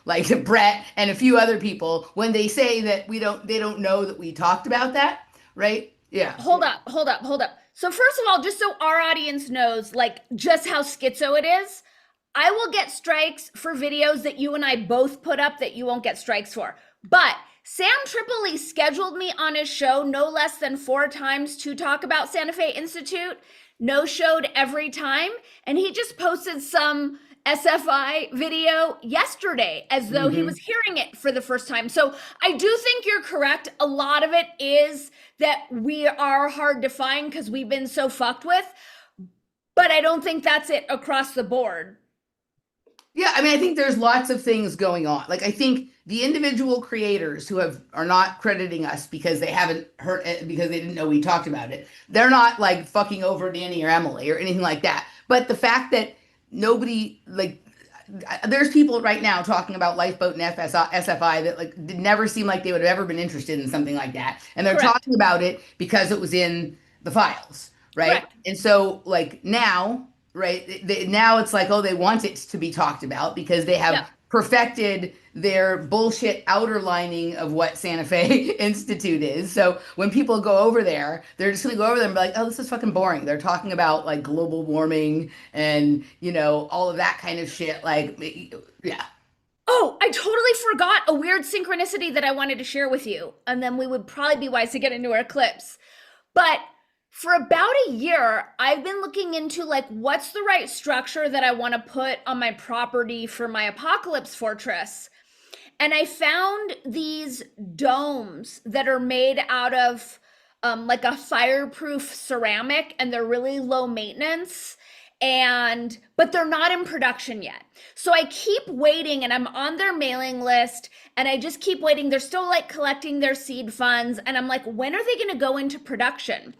like Brett and a few other people, when they say that they don't know that we talked about that, right? Yeah. Hold up. So first of all, just so our audience knows, like just how schizo it is, I will get strikes for videos that you and I both put up that you won't get strikes for. But Sam Tripoli scheduled me on his show no less than 4 times to talk about Santa Fe Institute, no showed every time. And he just posted some SFI video yesterday as though he was hearing it for the first time. So I do think you're correct. A lot of it is that we are hard to find because we've been so fucked with, but I don't think that's it across the board. Yeah, I mean, I think there's lots of things going on. Like, I think the individual creators who are not crediting us because they haven't heard it, because they didn't know we talked about it, they're not like fucking over Dani or Emily or anything like that. But the fact that nobody, like, there's people right now talking about Lifeboat and SFI that like never seemed like they would have ever been interested in something like that, and they're Correct. talking about it because it was in the files, right? Correct. And so like now, right, now it's like, oh, they want it to be talked about because they have perfected their bullshit outer lining of what Santa Fe Institute is. So when people go over there, they're just going to go over there and be like, oh, this is fucking boring. They're talking about like global warming and, all of that kind of shit. Like, yeah. Oh, I totally forgot a weird synchronicity that I wanted to share with you. And then we would probably be wise to get into our clips. But for about a year, I've been looking into like, what's the right structure that I want to put on my property for my apocalypse fortress? And I found these domes that are made out of like a fireproof ceramic, and they're really low maintenance, but they're not in production yet. So I keep waiting, and I'm on their mailing list, and I just keep waiting. They're still like collecting their seed funds, and I'm like, when are they going to go into production?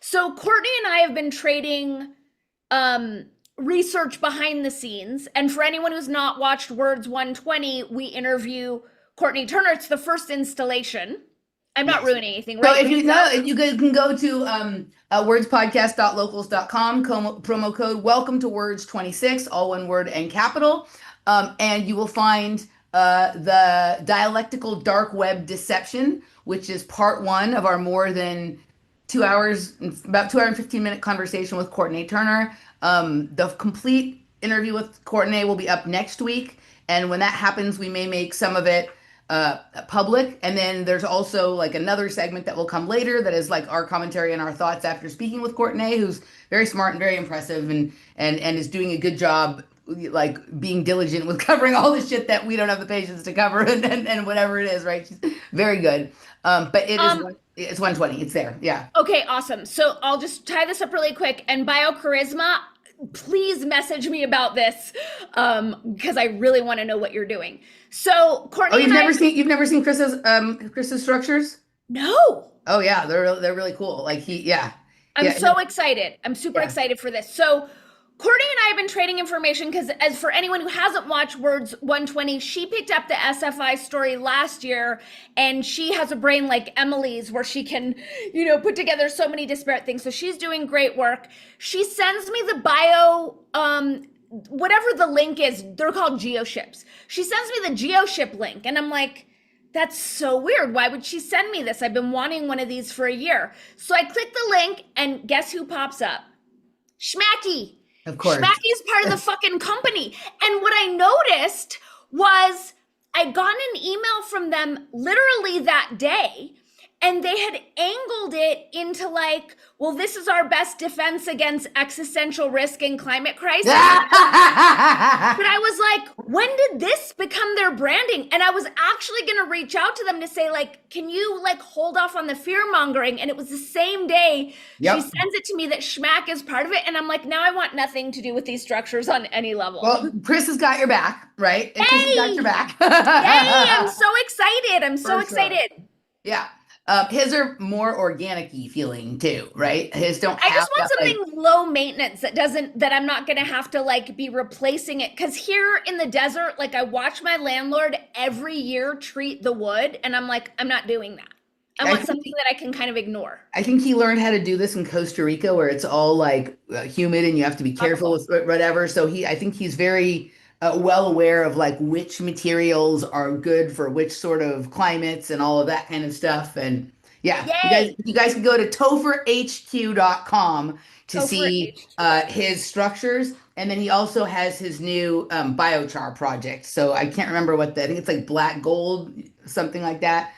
So Courtney and I have been trading research behind the scenes. And for anyone who's not watched Words 120, we interview Courtney Turner. It's the first installation. I'm not ruining anything, right? So if you guys can go to wordspodcast.locals.com, promo code welcome to Words 26, all one word and capital. And you will find the dialectical dark web deception, which is part 1 of our more than 2 hours, about 2 hour and 15-minute conversation with Courtney Turner. The complete interview with Courtney will be up next week. And when that happens, we may make some of it public. And then there's also like another segment that will come later that is like our commentary and our thoughts after speaking with Courtney, who's very smart and very impressive and is doing a good job, like being diligent with covering all the shit that we don't have the patience to cover and whatever it is, right? She's very good. But it's 120. It's there. Yeah. Okay, awesome. So I'll just tie this up really quick. And Biocharisma, please message me about this because I really want to know what you're doing. So Courtney, you've never seen Chris's structures? No. Oh yeah, they're really cool. Like yeah, I'm yeah, so excited. I'm super yeah. excited for this. So, Courtney and I have been trading information because, as for anyone who hasn't watched Words 120, she picked up the SFI story last year, and she has a brain like Emily's where she can, put together so many disparate things. So she's doing great work. She sends me the bio, whatever the link is. They're called geoships. She sends me the geoship link, and I'm like, that's so weird. Why would she send me this? I've been wanting one of these for a year. So I click the link, and guess who pops up? Schmacky. Of course. Schmacky is part of the fucking company. And what I noticed was I'd gotten an email from them literally that day, and they had angled it into like, well, this is our best defense against existential risk and climate crisis. But I was like, when did this become their branding? And I was actually going to reach out to them to say, like, can you like hold off on the fear mongering? And it was the same day Yep. she sends it to me that Schmack is part of it. And I'm like, now I want nothing to do with these structures on any level. Well, Chris has got your back, right? Hey! Chris has got your back. Hey, I'm so excited. I'm so For sure. excited. Yeah. His are more organic-y feeling too, right? His don't I have just want that, something like, low maintenance that I'm not going to have to like be replacing it. Cause here in the desert, like I watch my landlord every year treat the wood, and I'm like, I'm not doing that. I want something that I can kind of ignore. I think he learned how to do this in Costa Rica, where it's all like humid and you have to be careful with whatever. So I think he's very well aware of like which materials are good for which sort of climates and all of that kind of stuff. And yeah, Yay! you guys can go to topherhq.com to Topher see HQ. his structures. And then he also has his new biochar project. So I can't remember I think it's like black gold, something like that.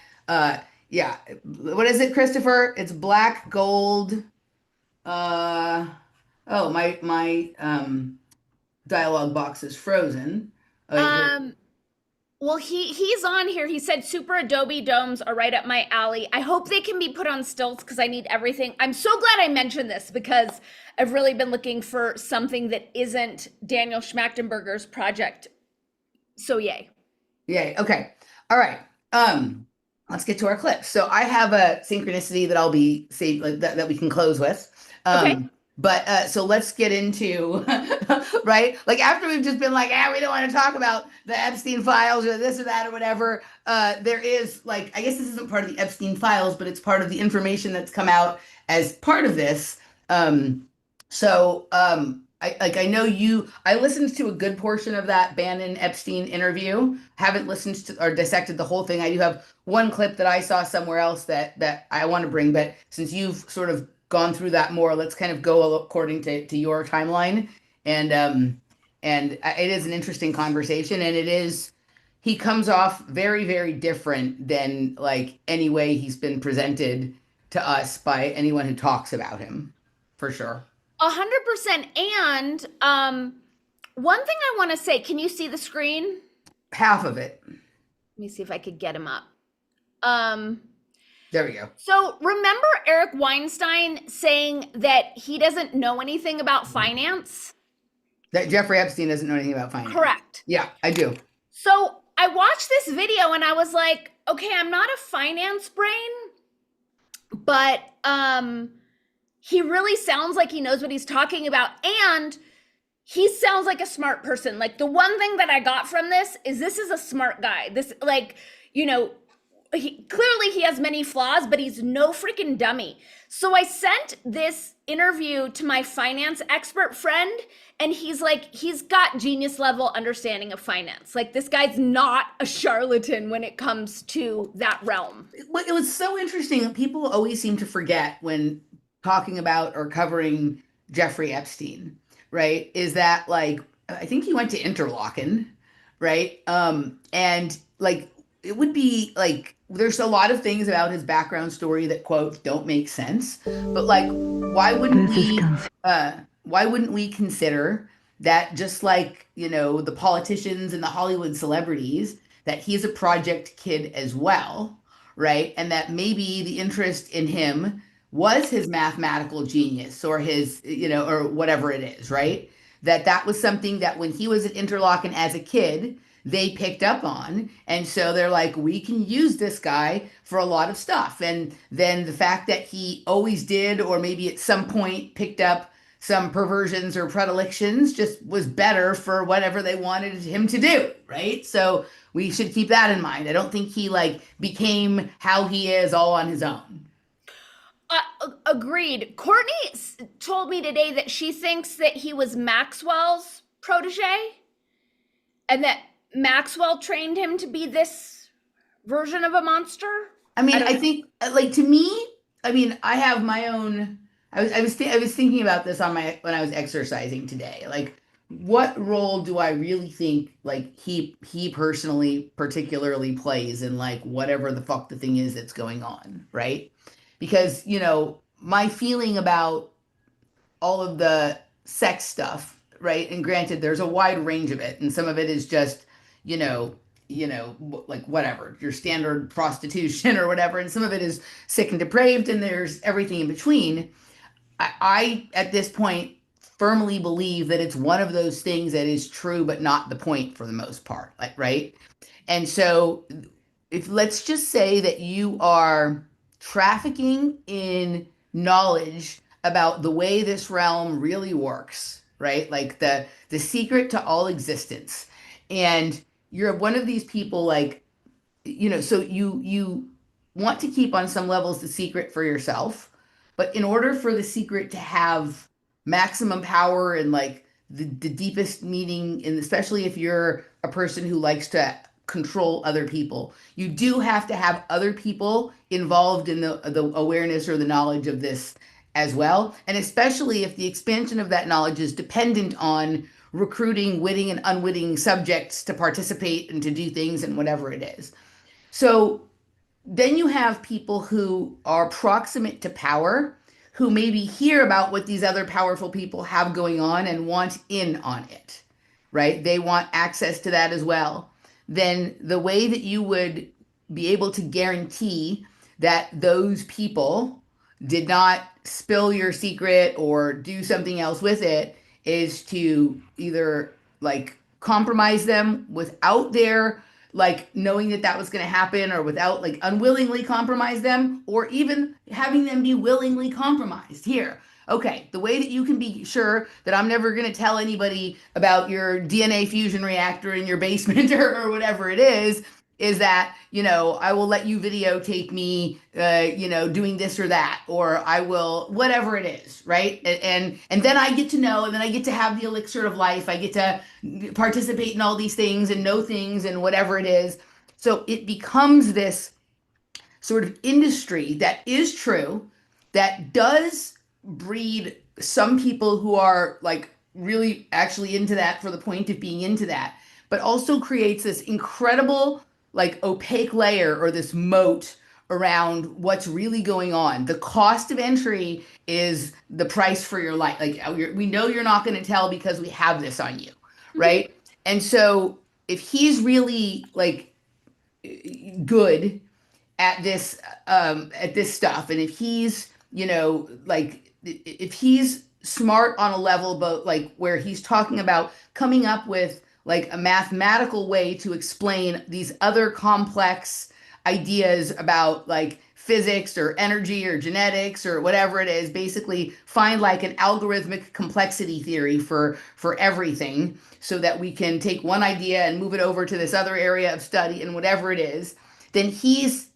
Yeah. What is it, Christopher? It's black gold. Uh, oh, my dialogue box is frozen. Um, well, he's on here. He said super Adobe domes are right up my alley. I hope they can be put on stilts because I need everything. I'm so glad I mentioned this because I've really been looking for something that isn't Daniel Schmachtenberger's project. So yay. Yay. Okay. All right. Let's get to our clips. So I have a synchronicity that I'll be saved like that we can close with. Okay. But so let's get into right. Like after we've just been like, we don't want to talk about the Epstein files or this or that or whatever. There is like, I guess this isn't part of the Epstein files, but it's part of the information that's come out as part of this. I know I listened to a good portion of that Bannon Epstein interview. Haven't listened to or dissected the whole thing. I do have one clip that I saw somewhere else that I want to bring, but since you've sort of gone through that more, let's kind of go according to your timeline. And it is an interesting conversation, and he comes off very, very different than like any way he's been presented to us by anyone who talks about him, for sure. 100%. And one thing I want to say, can you see the screen? Half of it. Let me see if I could get him up. There we go. So remember Eric Weinstein saying that he doesn't know anything about finance? That Jeffrey Epstein doesn't know anything about finance. Correct. Yeah, I do. So I watched this video and I was like, okay, I'm not a finance brain, but he really sounds like he knows what he's talking about, and he sounds like a smart person. Like the one thing that I got from this is a smart guy. This like, clearly he has many flaws, but he's no freaking dummy. So I sent this interview to my finance expert friend, and he's like, he's got genius level understanding of finance. Like this guy's not a charlatan when it comes to that realm. It was so interesting. People always seem to forget when talking about or covering Jeffrey Epstein, right? Is that like, I think he went to Interlochen, right? And like, it would be like, there's a lot of things about his background story that quote don't make sense, but like, why wouldn't we consider that just like, the politicians and the Hollywood celebrities, that he's a project kid as well, right? And that maybe the interest in him was his mathematical genius or his, or whatever it is, right? That was something that when he was at Interlochen as a kid, they picked up on. And so they're like, we can use this guy for a lot of stuff. And then the fact that he always did, or maybe at some point picked up some perversions or predilections, just was better for whatever they wanted him to do, right? So we should keep that in mind. I don't think he like became how he is all on his own. Agreed. Courtney told me today that she thinks that he was Maxwell's protege and that Maxwell trained him to be this version of a monster. I mean, I think like to me, I mean, I have my own. I was thinking about this on my when I was exercising today. Like, what role do I really think like he personally particularly plays in like whatever the fuck the thing is that's going on, right? Because my feeling about all of the sex stuff, right? And granted, there's a wide range of it, and some of it is just, like whatever, your standard prostitution or whatever, and some of it is sick and depraved, and there's everything in between. I at this point firmly believe that it's one of those things that is true, but not the point for the most part, like, right? And so, if let's just say that you are trafficking in knowledge about the way this realm really works, right? Like the secret to all existence. And you're one of these people like, so you want to keep on some levels the secret for yourself, but in order for the secret to have maximum power and like the deepest meaning, and especially if you're a person who likes to control other people, you do have to have other people involved in the awareness or the knowledge of this as well. And especially if the expansion of that knowledge is dependent on recruiting witting and unwitting subjects to participate and to do things and whatever it is. So then you have people who are proximate to power, who maybe hear about what these other powerful people have going on and want in on it, right? They want access to that as well. Then the way that you would be able to guarantee that those people did not spill your secret or do something else with it is to either like compromise them without their like knowing that that was going to happen, or without like unwillingly compromise them, or even having them be willingly compromised. Here, okay, the way that you can be sure that I'm never going to tell anybody about your DNA fusion reactor in your basement or whatever it is that, I will let you videotape me, doing this or that, or I will, whatever it is, right? And then I get to know, and then I get to have the elixir of life. I get to participate in all these things and know things and whatever it is. So it becomes this sort of industry that is true, that does breed some people who are like really actually into that for the point of being into that, but also creates this incredible like opaque layer or this moat around what's really going on. The cost of entry is the price for your life. Like we know you're not going to tell because we have this on you, right? And so if he's really like good at this stuff, and if he's like if he's smart on a level, but like where he's talking about coming up with like a mathematical way to explain these other complex ideas about like physics or energy or genetics or whatever it is, basically find like an algorithmic complexity theory for everything, so that we can take one idea and move it over to this other area of study and whatever it is. Then he's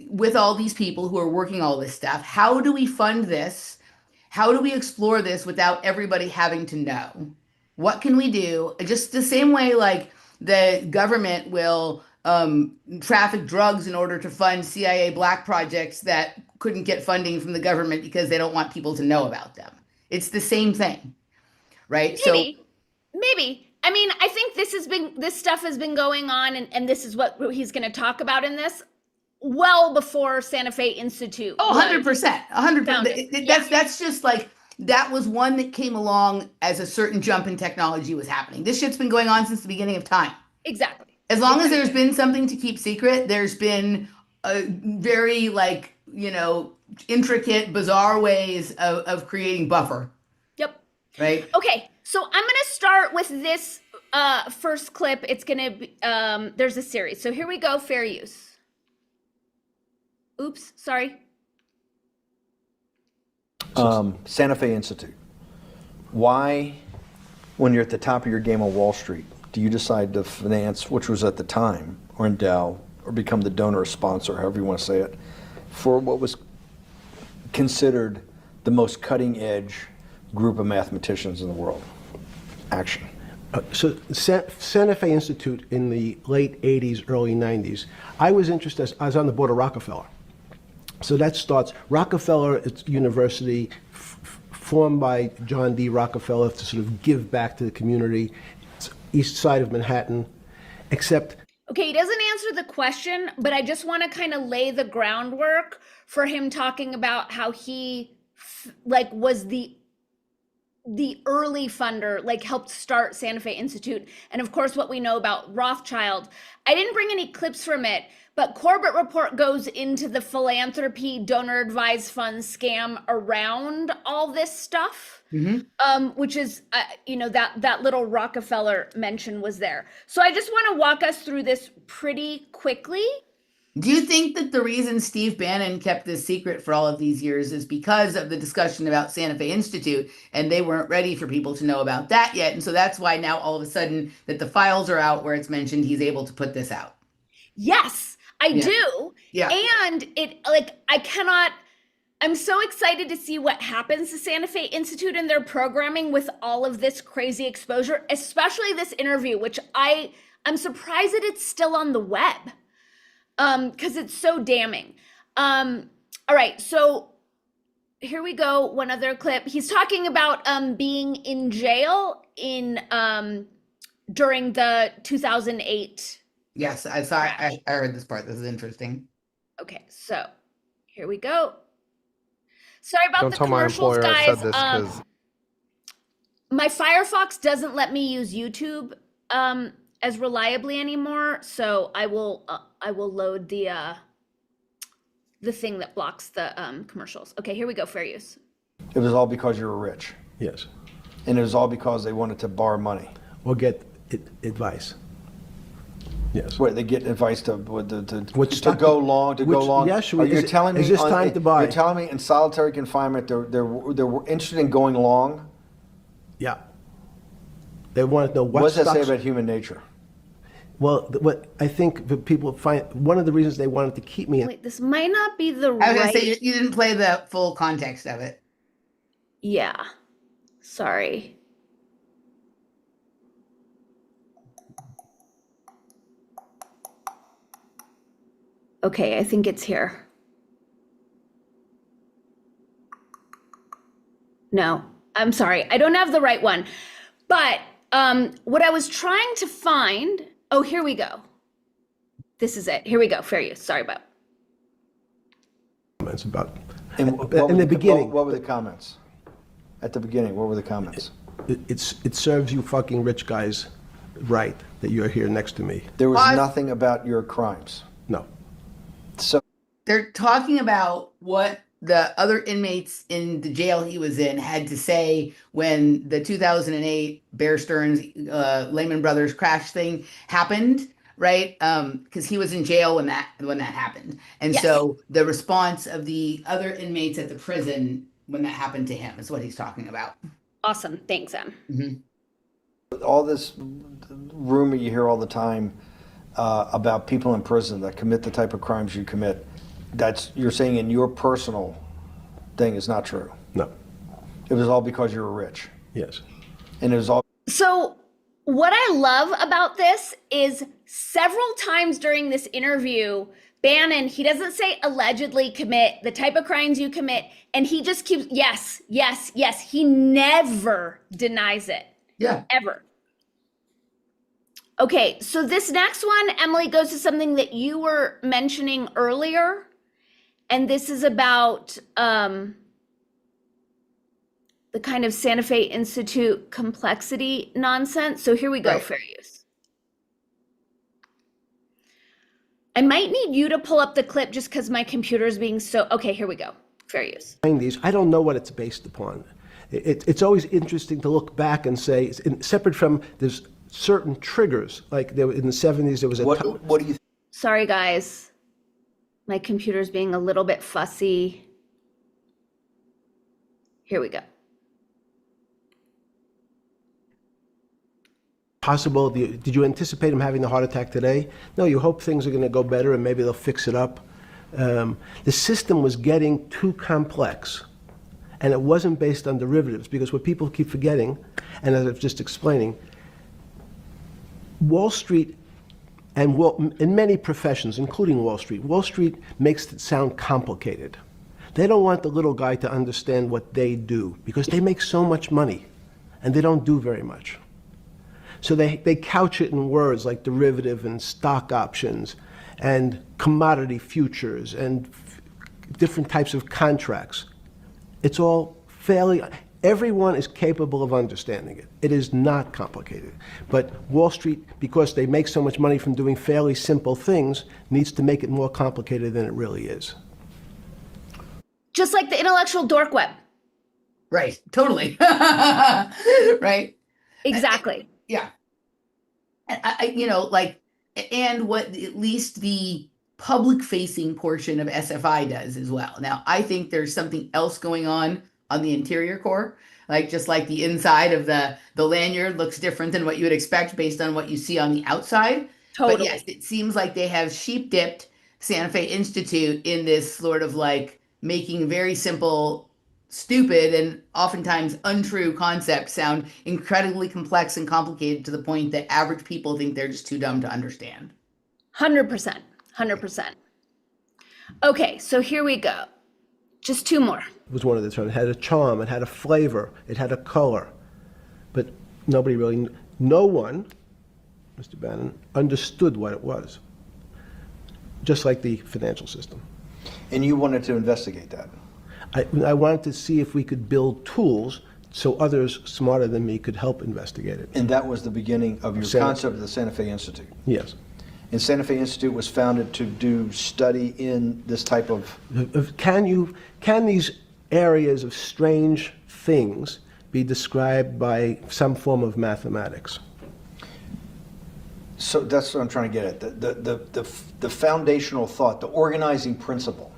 with all these people who are working all this stuff. How do we fund this? How do we explore this without everybody having to know? What can we do? Just the same way like the government will traffic drugs in order to fund CIA black projects that couldn't get funding from the government because they don't want people to know about them. It's the same thing, right? Maybe. I mean, I think this stuff has been going on, and this is what he's going to talk about in this well before Santa Fe Institute. Oh, 100%. 100%. That's just like, that was one that came along as a certain jump in technology was happening. This shit's been going on since the beginning of time. Exactly. As long as there's been something to keep secret, there's been a very like, intricate, bizarre ways of creating buffer. Yep. Right? Okay. So I'm going to start with this first clip. It's gonna be, there's a series. So here we go, fair use. Oops, sorry. Santa Fe Institute. Why, when you're at the top of your game on Wall Street, do you decide to finance, which was at the time, or endow, or become the donor or sponsor, however you want to say it, for what was considered the most cutting edge group of mathematicians in the world? Action. So Santa Fe Institute in the late 80s, early 90s, I was interested, I was on the board of Rockefeller. So that starts, Rockefeller University, formed by John D. Rockefeller to sort of give back to the community. It's east side of Manhattan, except... Okay, he doesn't answer the question, but I just want to kind of lay the groundwork for him talking about how he was the early funder, like helped start Santa Fe Institute. And of course, what we know about Rothschild. I didn't bring any clips from it, but Corbett Report goes into the philanthropy donor advised fund scam around all this stuff, which is, that little Rockefeller mention was there. So I just want to walk us through this pretty quickly. Do you think that the reason Steve Bannon kept this secret for all of these years is because of the discussion about Santa Fe Institute, and they weren't ready for people to know about that yet? And so that's why now all of a sudden that the files are out where it's mentioned, he's able to put this out. Yes, I do. Yeah. And I'm so excited to see what happens to Santa Fe Institute and their programming with all of this crazy exposure, especially this interview, which I'm surprised that it's still on the web. Because it's so damning. All right, so here we go. One other clip. He's talking about being in jail during the 2008. Yes, I saw. I heard this part. This is interesting. Okay, so here we go. Sorry about Don't the tell my commercials, employer I guys. said this because My Firefox doesn't let me use YouTube as reliably anymore, so I will load the thing that blocks the commercials. Okay, here we go, fair use. It was all because you were rich. Yes. And it was all because they wanted to borrow money. Or get advice. Yes. Where they get advice to go long. Yes, you're telling me is this time to buy? You're telling me in solitary confinement they're interested in going long? Yeah. They want to know what does that say about human nature? Well, what I think that people find, one of the reasons they wanted to keep me in. Wait, this might not be the I was right. going to say, you didn't play the full context of it. Yeah. Sorry. Okay, I think it's here. No, I'm sorry. I don't have the right one. But what I was trying to find, oh, here we go. This is it. Here we go. Fair use. Sorry about. Comments about. In the beginning. What were the comments? At the beginning, what were the comments? It serves you fucking rich guys right that you're here next to me. There was nothing about your crimes. No. So they're talking about what the other inmates in the jail he was in had to say when the 2008 Bear Stearns Lehman Brothers crash thing happened, right? Because he was in jail when that happened, and yes. So the response of the other inmates at the prison when that happened to him is what he's talking about. Awesome, thanks, Em. Mm-hmm. All this rumor you hear all the time about people in prison that commit the type of crimes you commit. That's, you're saying in your personal thing is not true. No. It was all because you were rich. Yes. And it was all. So what I love about this is several times during this interview, Bannon, he doesn't say allegedly commit the type of crimes you commit. And he just keeps, yes, yes, yes. He never denies it. Yeah. Ever. Okay, so this next one, Emily, goes to something that you were mentioning earlier. And this is about the kind of Santa Fe Institute complexity nonsense. So here we go, right. Fair use. I might need you to pull up the clip just because my computer is being so, okay, here we go, fair use. I don't know what it's based upon. It's always interesting to look back and say, separate from, there's certain triggers. Like in the 70s, there was a time. What do you? Sorry, guys. My computer's being a little bit fussy. Here we go. Possible? Did you anticipate him having the heart attack today? No, you hope things are going to go better and maybe they'll fix it up. The system was getting too complex, and it wasn't based on derivatives, because what people keep forgetting, and as I was just explaining, Wall Street and in many professions, including Wall Street makes it sound complicated. They don't want the little guy to understand what they do, because they make so much money and they don't do very much. So they couch it in words like derivative and stock options and commodity futures and different types of contracts. It's all everyone is capable of understanding it. It is not complicated. But Wall Street, because they make so much money from doing fairly simple things, needs to make it more complicated than it really is. Just like the intellectual dork web. Right. Totally. Right. Exactly. Yeah. And and what at least the public facing portion of SFI does as well. Now, I think there's something else going on the interior core, just like the inside of the lanyard looks different than what you would expect based on what you see on the outside. Totally. But yes, it seems like they have sheep dipped Santa Fe Institute in this sort of making very simple, stupid, and oftentimes untrue concepts sound incredibly complex and complicated to the point that average people think they're just too dumb to understand. 100%. 100%. Okay, so here we go. Just two more. It was one of the terms. It had a charm, it had a flavor, it had a color. But no one, Mr. Bannon, understood what it was. Just like the financial system. And you wanted to investigate that? I wanted to see if we could build tools so others smarter than me could help investigate it. And that was the beginning of your concept of the Santa Fe Institute? Yes. And Santa Fe Institute was founded to do study in this type of... Can these areas of strange things be described by some form of mathematics? So that's what I'm trying to get at. The foundational thought, the organizing principle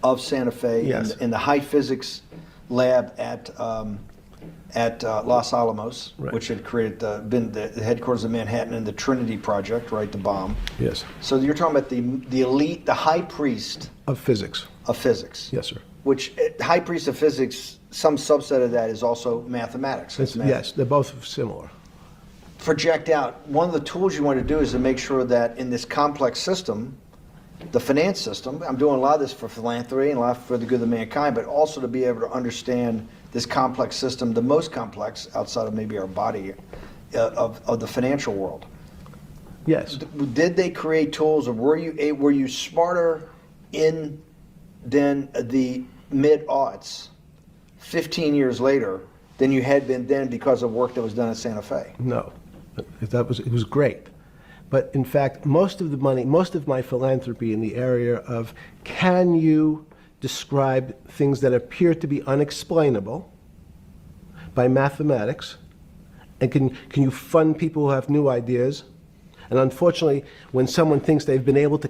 of Santa Fe, yes, in the high physics lab at Los Alamos, right, which had been the headquarters of Manhattan, and the Trinity Project, right, the bomb. Yes. So you're talking about the elite, the high priest of physics. Of physics. Yes, sir. Which high priest of physics, some subset of that is also mathematics. Yes, they're both similar. Project out. One of the tools you want to do is to make sure that in this complex system, the finance system, I'm doing a lot of this for philanthropy and a lot for the good of mankind, but also to be able to understand this complex system, the most complex outside of maybe our body, of the financial world. Yes. Did they create tools, or were you smarter in than the mid-aughts, 15 years later, than you had been then because of work that was done at Santa Fe? No, it was great. But in fact, most of my philanthropy in the area of, can you describe things that appear to be unexplainable by mathematics, and can you fund people who have new ideas? And unfortunately, when someone thinks they've been able to,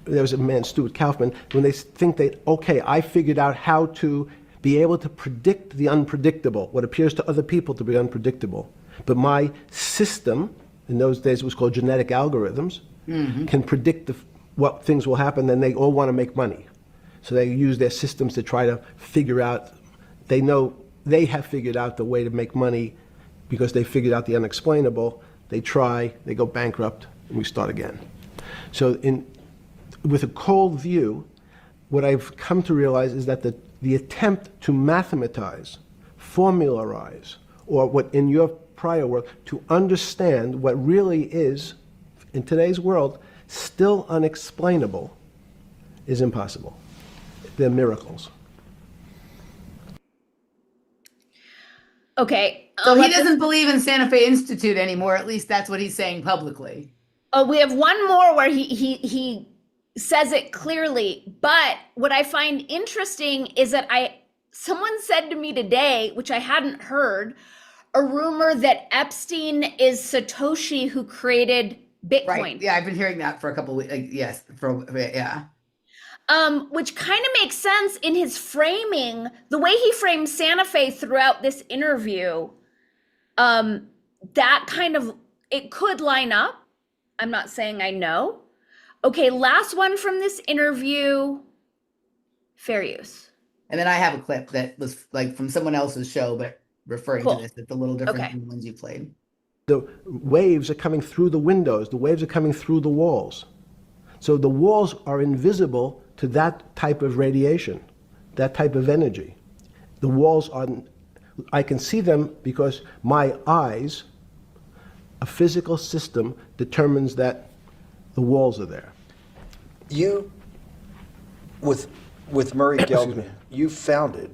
there was a man, Stuart Kaufman, when they think okay, I figured out how to be able to predict the unpredictable, what appears to other people to be unpredictable. But my system, in those days it was called genetic algorithms, can predict what things will happen, then they all want to make money. So they use their systems to try to figure out, they know they have figured out the way to make money because they figured out the unexplainable. They try, they go bankrupt, and we start again. So with a cold view, what I've come to realize is that the attempt to mathematize, formularize, or what in your prior work, to understand what really is, in today's world, still unexplainable, is impossible. They're miracles. Okay. So he doesn't believe in Santa Fe Institute anymore. At least that's what he's saying publicly. Oh, we have one more where he says it clearly. But what I find interesting is that someone said to me today, which I hadn't heard, a rumor that Epstein is Satoshi who created Bitcoin. Right. Yeah, I've been hearing that for a couple of weeks. Like, yes, yeah. Which kind of makes sense in his framing, the way he framed Santa Fe throughout this interview. That kind of, it could line up. I'm not saying I know. Okay, last one from this interview, fair use. And then I have a clip that was like from someone else's show, but referring Cool. to this. It's a little different Okay. than the ones you played. The waves are coming through the windows. The waves are coming through the walls. So the walls are invisible to that type of radiation, that type of energy. The walls are, I can see them because my eyes, a physical system determines that the walls are there. You, with Murray Gelman, you founded,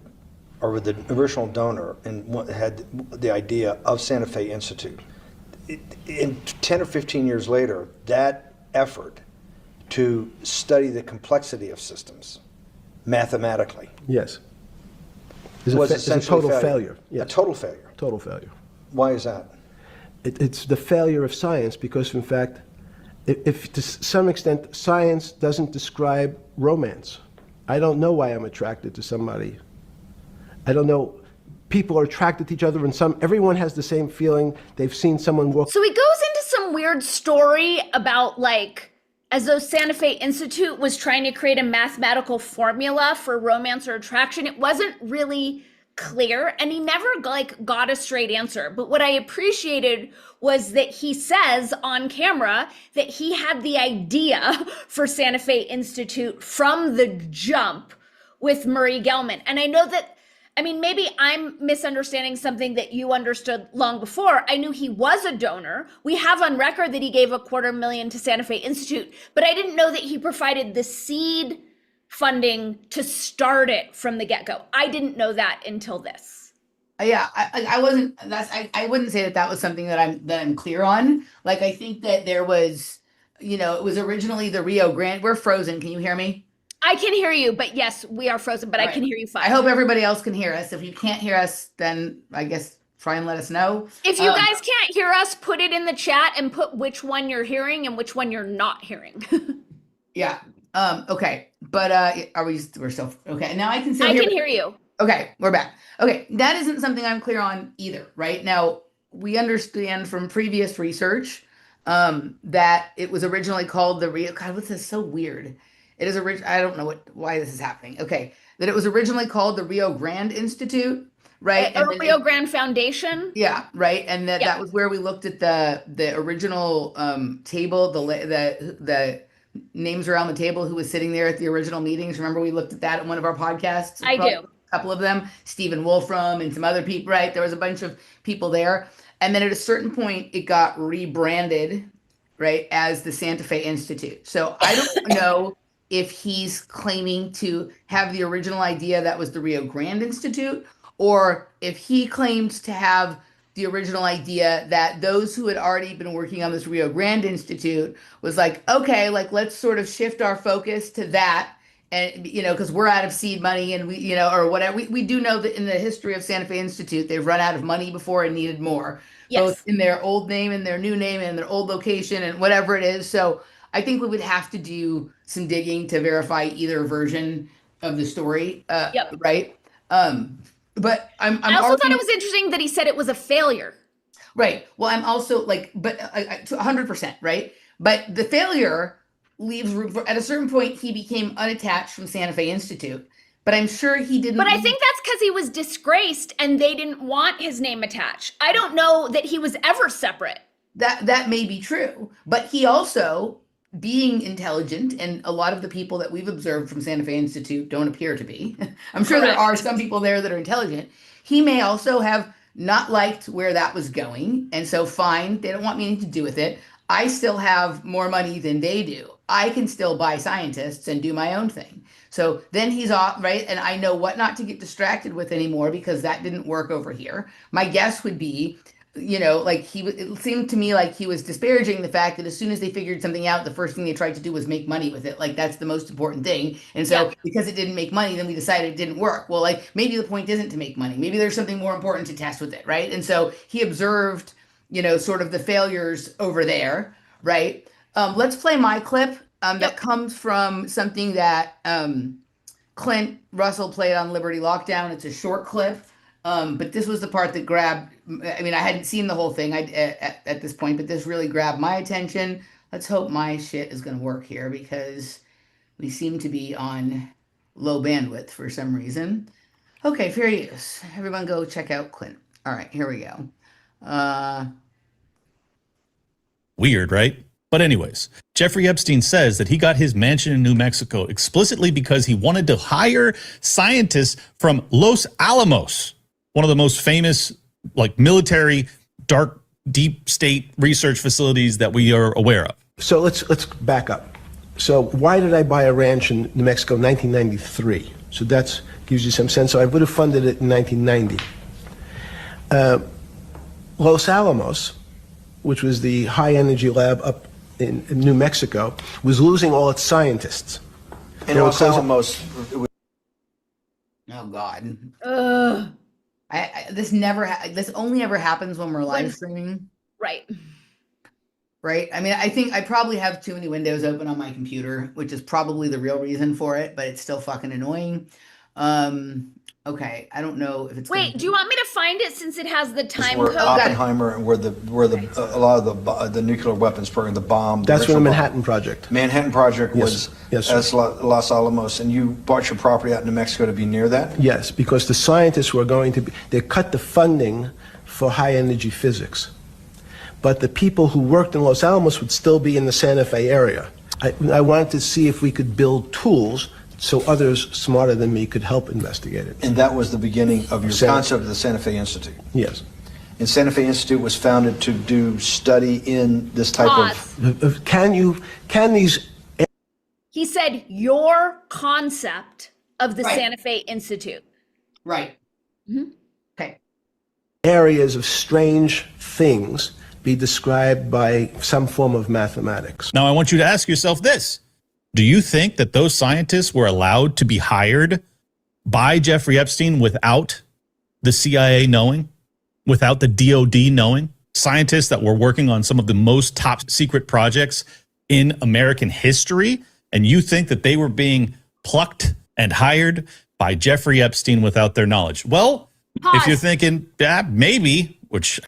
or were the original donor, and had the idea of Santa Fe Institute. In 10 or 15 years later, that effort to study the complexity of systems mathematically Yes. was It's a essentially total failure. A Yes. total failure. Total failure. Why is that? It's the failure of science because, in fact, if to some extent science doesn't describe romance. I don't know why I'm attracted to somebody. I don't know. People are attracted to each other, and everyone has the same feeling. They've seen someone walk. So he goes into some weird story about like, as though Santa Fe Institute was trying to create a mathematical formula for romance or attraction. It wasn't really clear, and he never like got a straight answer. But what I appreciated was that he says on camera that he had the idea for Santa Fe Institute from the jump with Murray Gelman. And I know that, I mean, maybe I'm misunderstanding something that you understood long before. I knew he was a donor. We have on record that he gave $250,000 to Santa Fe Institute, but I didn't know that he provided the seed funding to start it from the get-go. I didn't know that until this. Yeah, I wasn't. I wouldn't say that was something that I'm clear on. Like, I think that there was, it was originally the Rio Grande. We're frozen. Can you hear me? I can hear you, but yes, we are frozen, but I can hear you fine. I hope everybody else can hear us. If you can't hear us, then I guess try and let us know. If you guys can't hear us, put it in the chat and put which one you're hearing and which one you're not hearing. Yeah. Okay. But we're still okay. Now I can hear you. Okay, we're back. Okay, that isn't something I'm clear on either, right? Now, we understand from previous research that it was originally called the Rio. God, this is so weird. It is I don't know why this is happening. Okay, that it was originally called the Rio Grande Institute, right? Or Rio Grande Foundation. Yeah, right. And that was where we looked at the original table, the names around the table who was sitting there at the original meetings. Remember, we looked at that in one of our podcasts. I do. A couple of them, Stephen Wolfram and some other people, right? There was a bunch of people there. And then at a certain point, it got rebranded, right, as the Santa Fe Institute. So I don't know if he's claiming to have the original idea that was the Rio Grande Institute, or if he claims to have the original idea that those who had already been working on this Rio Grande Institute was like, okay, like let's sort of shift our focus to that. And, because we're out of seed money and we, or whatever. We do know that in the history of Santa Fe Institute, they've run out of money before and needed more, both in their old name and their new name and their old location and whatever it is. So I think we would have to do some digging to verify either version of the story. Right. But I also thought it was interesting that he said it was a failure. Right. Well, I'm also like, but 100%, right? But the failure leaves room for, at a certain point, he became unattached from Santa Fe Institute. But I'm sure he didn't. But I think that's because he was disgraced and they didn't want his name attached. I don't know that he was ever separate. That may be true. But he also, being intelligent, and a lot of the people that we've observed from Santa Fe Institute don't appear to be. I'm sure there are some people there that are intelligent. He may also have not liked where that was going. And so fine, they don't want me to do with it. I still have more money than they do. I can still buy scientists and do my own thing. So then he's off, right? And I know what not to get distracted with anymore because that didn't work over here. My guess would be it seemed to me like he was disparaging the fact that as soon as they figured something out, the first thing they tried to do was make money with it. Like that's the most important thing. And so Yeah. because it didn't make money, then we decided it didn't work. Well, like maybe the point isn't to make money. Maybe there's something more important to test with it, right? And so he observed, sort of the failures over there, right? Let's play my clip that comes from something that Clint Russell played on Liberty Lockdown. It's a short clip. But this was the part that grabbed, I mean, I hadn't seen the whole thing at this point, but this really grabbed my attention. Let's hope my shit is going to work here because we seem to be on low bandwidth for some reason. Okay, fair use. Everyone go check out Clint. All right, here we go. Weird, right? But anyways, Jeffrey Epstein says that he got his mansion in New Mexico explicitly because he wanted to hire scientists from Los Alamos, one of the most famous, like, military, dark, deep state research facilities that we are aware of. So let's back up. So why did I buy a ranch in New Mexico in 1993? So that gives you some sense. So I would have funded it in 1990. Los Alamos, which was the high energy lab up in New Mexico, was losing all its scientists. And Los Alamos, Oh God. Ugh. This only ever happens when we're live streaming, Right. right? I mean, I think I probably have too many windows open on my computer, which is probably the real reason for it, but it's still fucking annoying. Okay, I don't know if it's Wait, do you want me to find it since it has the time where code? Oppenheimer and where a lot of the nuclear weapons program, the bomb. That's where the original Manhattan Project. Manhattan Project was Yes. as Los Alamos, and you bought your property out in New Mexico to be near that? Yes, because the scientists were going to be, they cut the funding for high energy physics. But the people who worked in Los Alamos would still be in the Santa Fe area. I wanted to see if we could build tools so others smarter than me could help investigate it. And that was the beginning of your concept of the Santa Fe Institute. Yes. And Santa Fe Institute was founded to do study in this type of... Can these... He said your concept of the Right. Santa Fe Institute. right. Mhm. Okay. areas of strange things be described by some form of mathematics? Now, I want you to ask yourself this. Do you think that those scientists were allowed to be hired by Jeffrey Epstein without the CIA knowing, without the DOD knowing? Scientists that were working on some of the most top secret projects in American history, and you think that they were being plucked and hired by Jeffrey Epstein without their knowledge? Well, if you're thinking, maybe, which...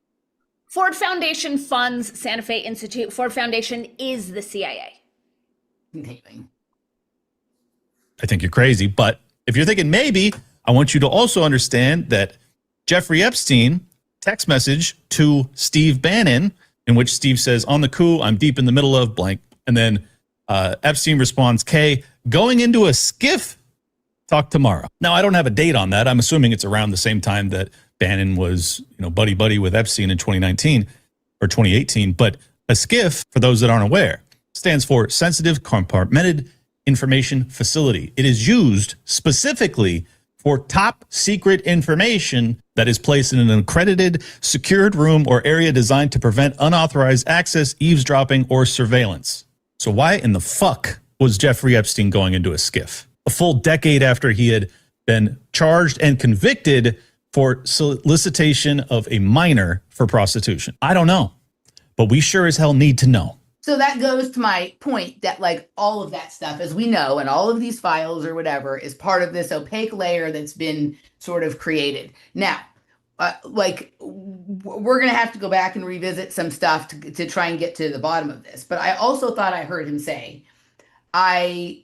Ford Foundation funds Santa Fe Institute. Ford Foundation is the CIA. Continuing. I think you're crazy, but if you're thinking maybe, I want you to also understand that Jeffrey Epstein text message to Steve Bannon, in which Steve says, on the coup, I'm deep in the middle of blank. And then Epstein responds, K, going into a skiff, talk tomorrow. Now, I don't have a date on that. I'm assuming it's around the same time that Bannon was, buddy-buddy with Epstein in 2019 or 2018. But a SCIF, for those that aren't aware, stands for Sensitive Compartmented Information Facility. It is used specifically for top secret information that is placed in an accredited, secured room or area designed to prevent unauthorized access, eavesdropping, or surveillance. So why in the fuck was Jeffrey Epstein going into a SCIF? A full decade after he had been charged and convicted for solicitation of a minor for prostitution. I don't know, but we sure as hell need to know. So that goes to my point that like all of that stuff, as we know, and all of these files or whatever is part of this opaque layer that's been sort of created. Now, we're going to have to go back and revisit some stuff to try and get to the bottom of this. But I also thought I heard him say, I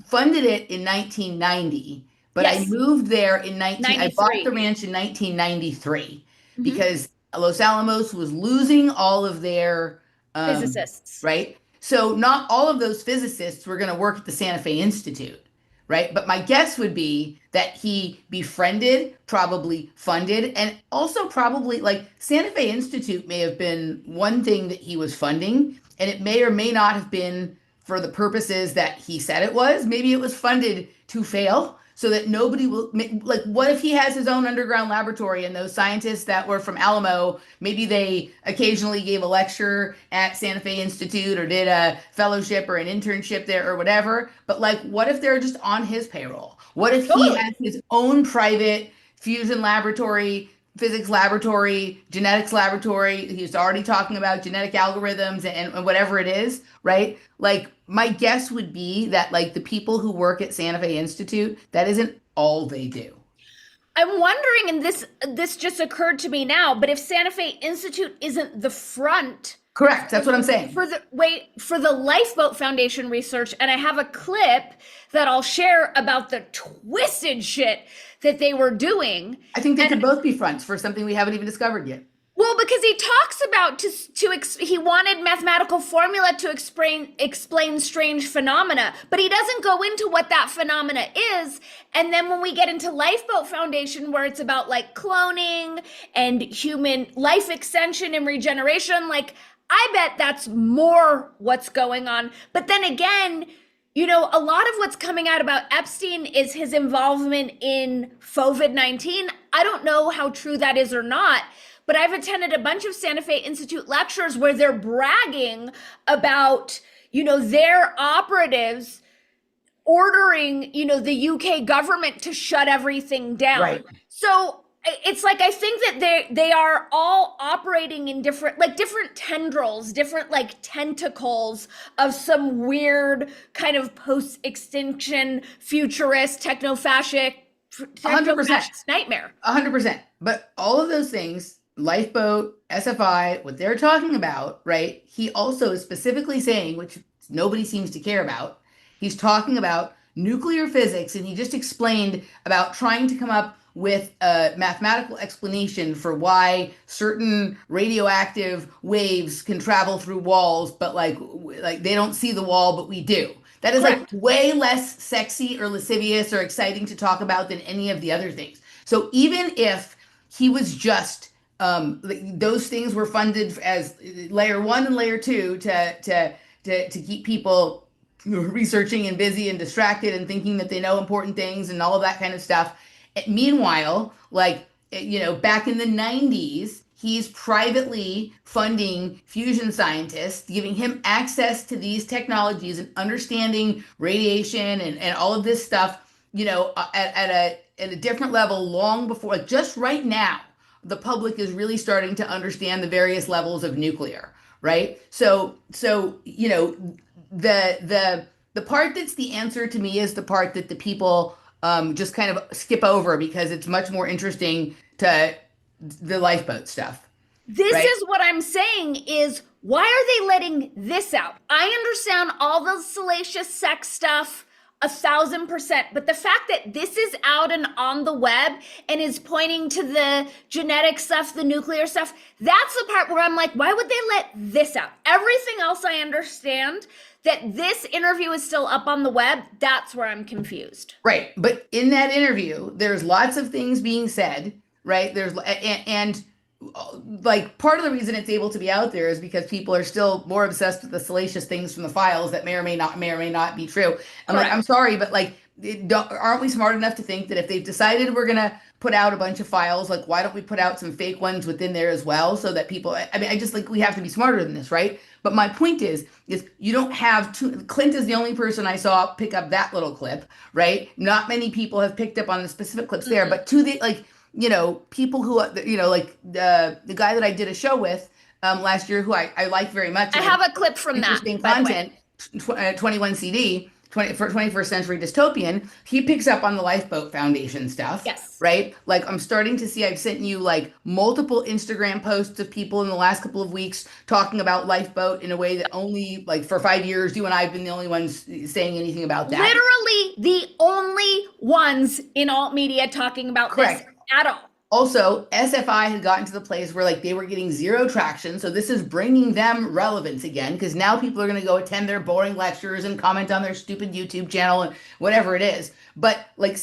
funded it in 1990, but Yes. I moved there in I bought 93. the ranch in 1993 because Los Alamos was losing all of their Physicists. right? So not all of those physicists were going to work at the Santa Fe Institute, right? But my guess would be that he befriended, probably funded, and also probably like Santa Fe Institute may have been one thing that he was funding, and it may or may not have been for the purposes that he said it was. Maybe it was funded to fail. so that nobody will, like, what if he has his own underground laboratory and those scientists that were from Alamo, maybe they occasionally gave a lecture at Santa Fe Institute or did a fellowship or an internship there or whatever. But like, what if they're just on his payroll? What if he Totally. has his own private fusion laboratory, physics laboratory, genetics laboratory? He's already talking about genetic algorithms and whatever it is, right? Like, my guess would be that like the people who work at Santa Fe Institute, that isn't all they do. I'm wondering, and this just occurred to me now, but if Santa Fe Institute isn't the front Correct. That's what I'm saying. for the Lifeboat Foundation research, and I have a clip that I'll share about the twisted shit that they were doing. I think they could both be fronts for something we haven't even discovered yet. Well, because he talks about he wanted mathematical formula to explain strange phenomena, but he doesn't go into what that phenomena is. And then when we get into Lifeboat Foundation, where it's about like cloning and human life extension and regeneration, like I bet that's more what's going on. But then again, you know, a lot of what's coming out about Epstein is his involvement in COVID-19. I don't know how true that is or not. But I've attended a bunch of Santa Fe Institute lectures where they're bragging about, you know, their operatives ordering, you know, the UK government to shut everything down. Right. So it's like, I think that they are all operating in different tendrils, different like tentacles of some weird kind of post-extinction futurist technofascist 100%. nightmare. 100%. But all of those things, Lifeboat, SFI, what they're talking about, right? He also is specifically saying, which nobody seems to care about, he's talking about nuclear physics, and he just explained about trying to come up with a mathematical explanation for why certain radioactive waves can travel through walls, but like they don't see the wall, but we do. That is like way less sexy or lascivious or exciting to talk about than any of the other things. So even if he was just those things were funded as layer 1 and layer 2 to keep people researching and busy and distracted and thinking that they know important things and all of that kind of stuff. Meanwhile, like, you know, back in the 90s, he's privately funding fusion scientists, giving him access to these technologies and understanding radiation and all of this stuff, you know, at a different level long before, like just right now, the public is really starting to understand the various levels of nuclear, right? So you know, the part that's the answer to me is the part that the people just kind of skip over because it's much more interesting to the lifeboat stuff. This right? is what I'm saying is, why are they letting this out? I understand all the salacious sex stuff 1,000%, but the fact that this is out and on the web and is pointing to the genetic stuff, the nuclear stuff, that's the part where I'm like, why would they let this out? Everything else I understand. That this interview is still up on the web, that's where I'm confused. Right. But in that interview, there's lots of things being said, right? And like part of the reason it's able to be out there is because people are still more obsessed with the salacious things from the files that may or may not be true. I'm like, I'm sorry, but like, aren't we smart enough to think that if they've decided we're going to put out a bunch of files, like why don't we put out some fake ones within there as well so that people, I mean, I just like, we have to be smarter than this, right? But my point is you don't have to, Clint is the only person I saw pick up that little clip, right? Not many people have picked up on the specific clips there, but to the, like, you know, people who, you know, like the guy that I did a show with last year, who I like very much. I have a clip from that. Interesting content, 21 CD, for 21st Century Dystopian, he picks up on the Lifeboat Foundation stuff. Yes. Right? Like, I'm starting to see, I've sent you like multiple Instagram posts of people in the last couple of weeks talking about Lifeboat in a way that only, like, for 5 years, you and I have been the only ones saying anything about that. Literally the only ones in alt media talking about Correct. this at all. Also, SFI had gotten to the place where like they were getting zero traction. So this is bringing them relevance again, because now people are going to go attend their boring lectures and comment on their stupid YouTube channel and whatever it is. But like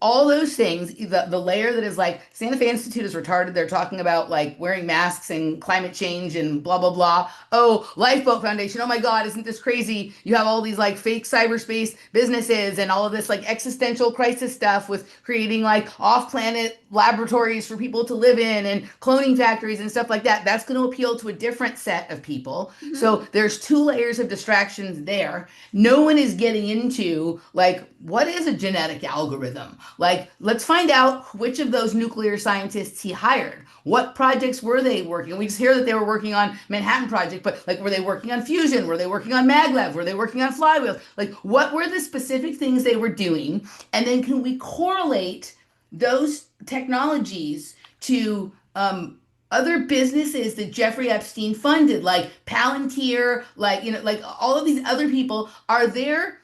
all those things, the layer that is like Santa Fe Institute is retarded. They're talking about like wearing masks and climate change and blah, blah, blah. Oh, Lifeboat Foundation. Oh my God, isn't this crazy? You have all these like fake cyberspace businesses and all of this like existential crisis stuff with creating like off-planet laboratories for people to live in and cloning factories and stuff like that. That's going to appeal to a different set of people. Mm-hmm. So there's two layers of distractions there. No one is getting into like, what is a genetic algorithm? Like, let's find out which of those nuclear scientists he hired. What projects were they working on? We just hear that they were working on Manhattan Project, but like, were they working on fusion? Were they working on maglev? Were they working on flywheels? Like, what were the specific things they were doing? And then can we correlate those technologies to other businesses that Jeffrey Epstein funded, like Palantir, like, you know, like all of these other people? Are there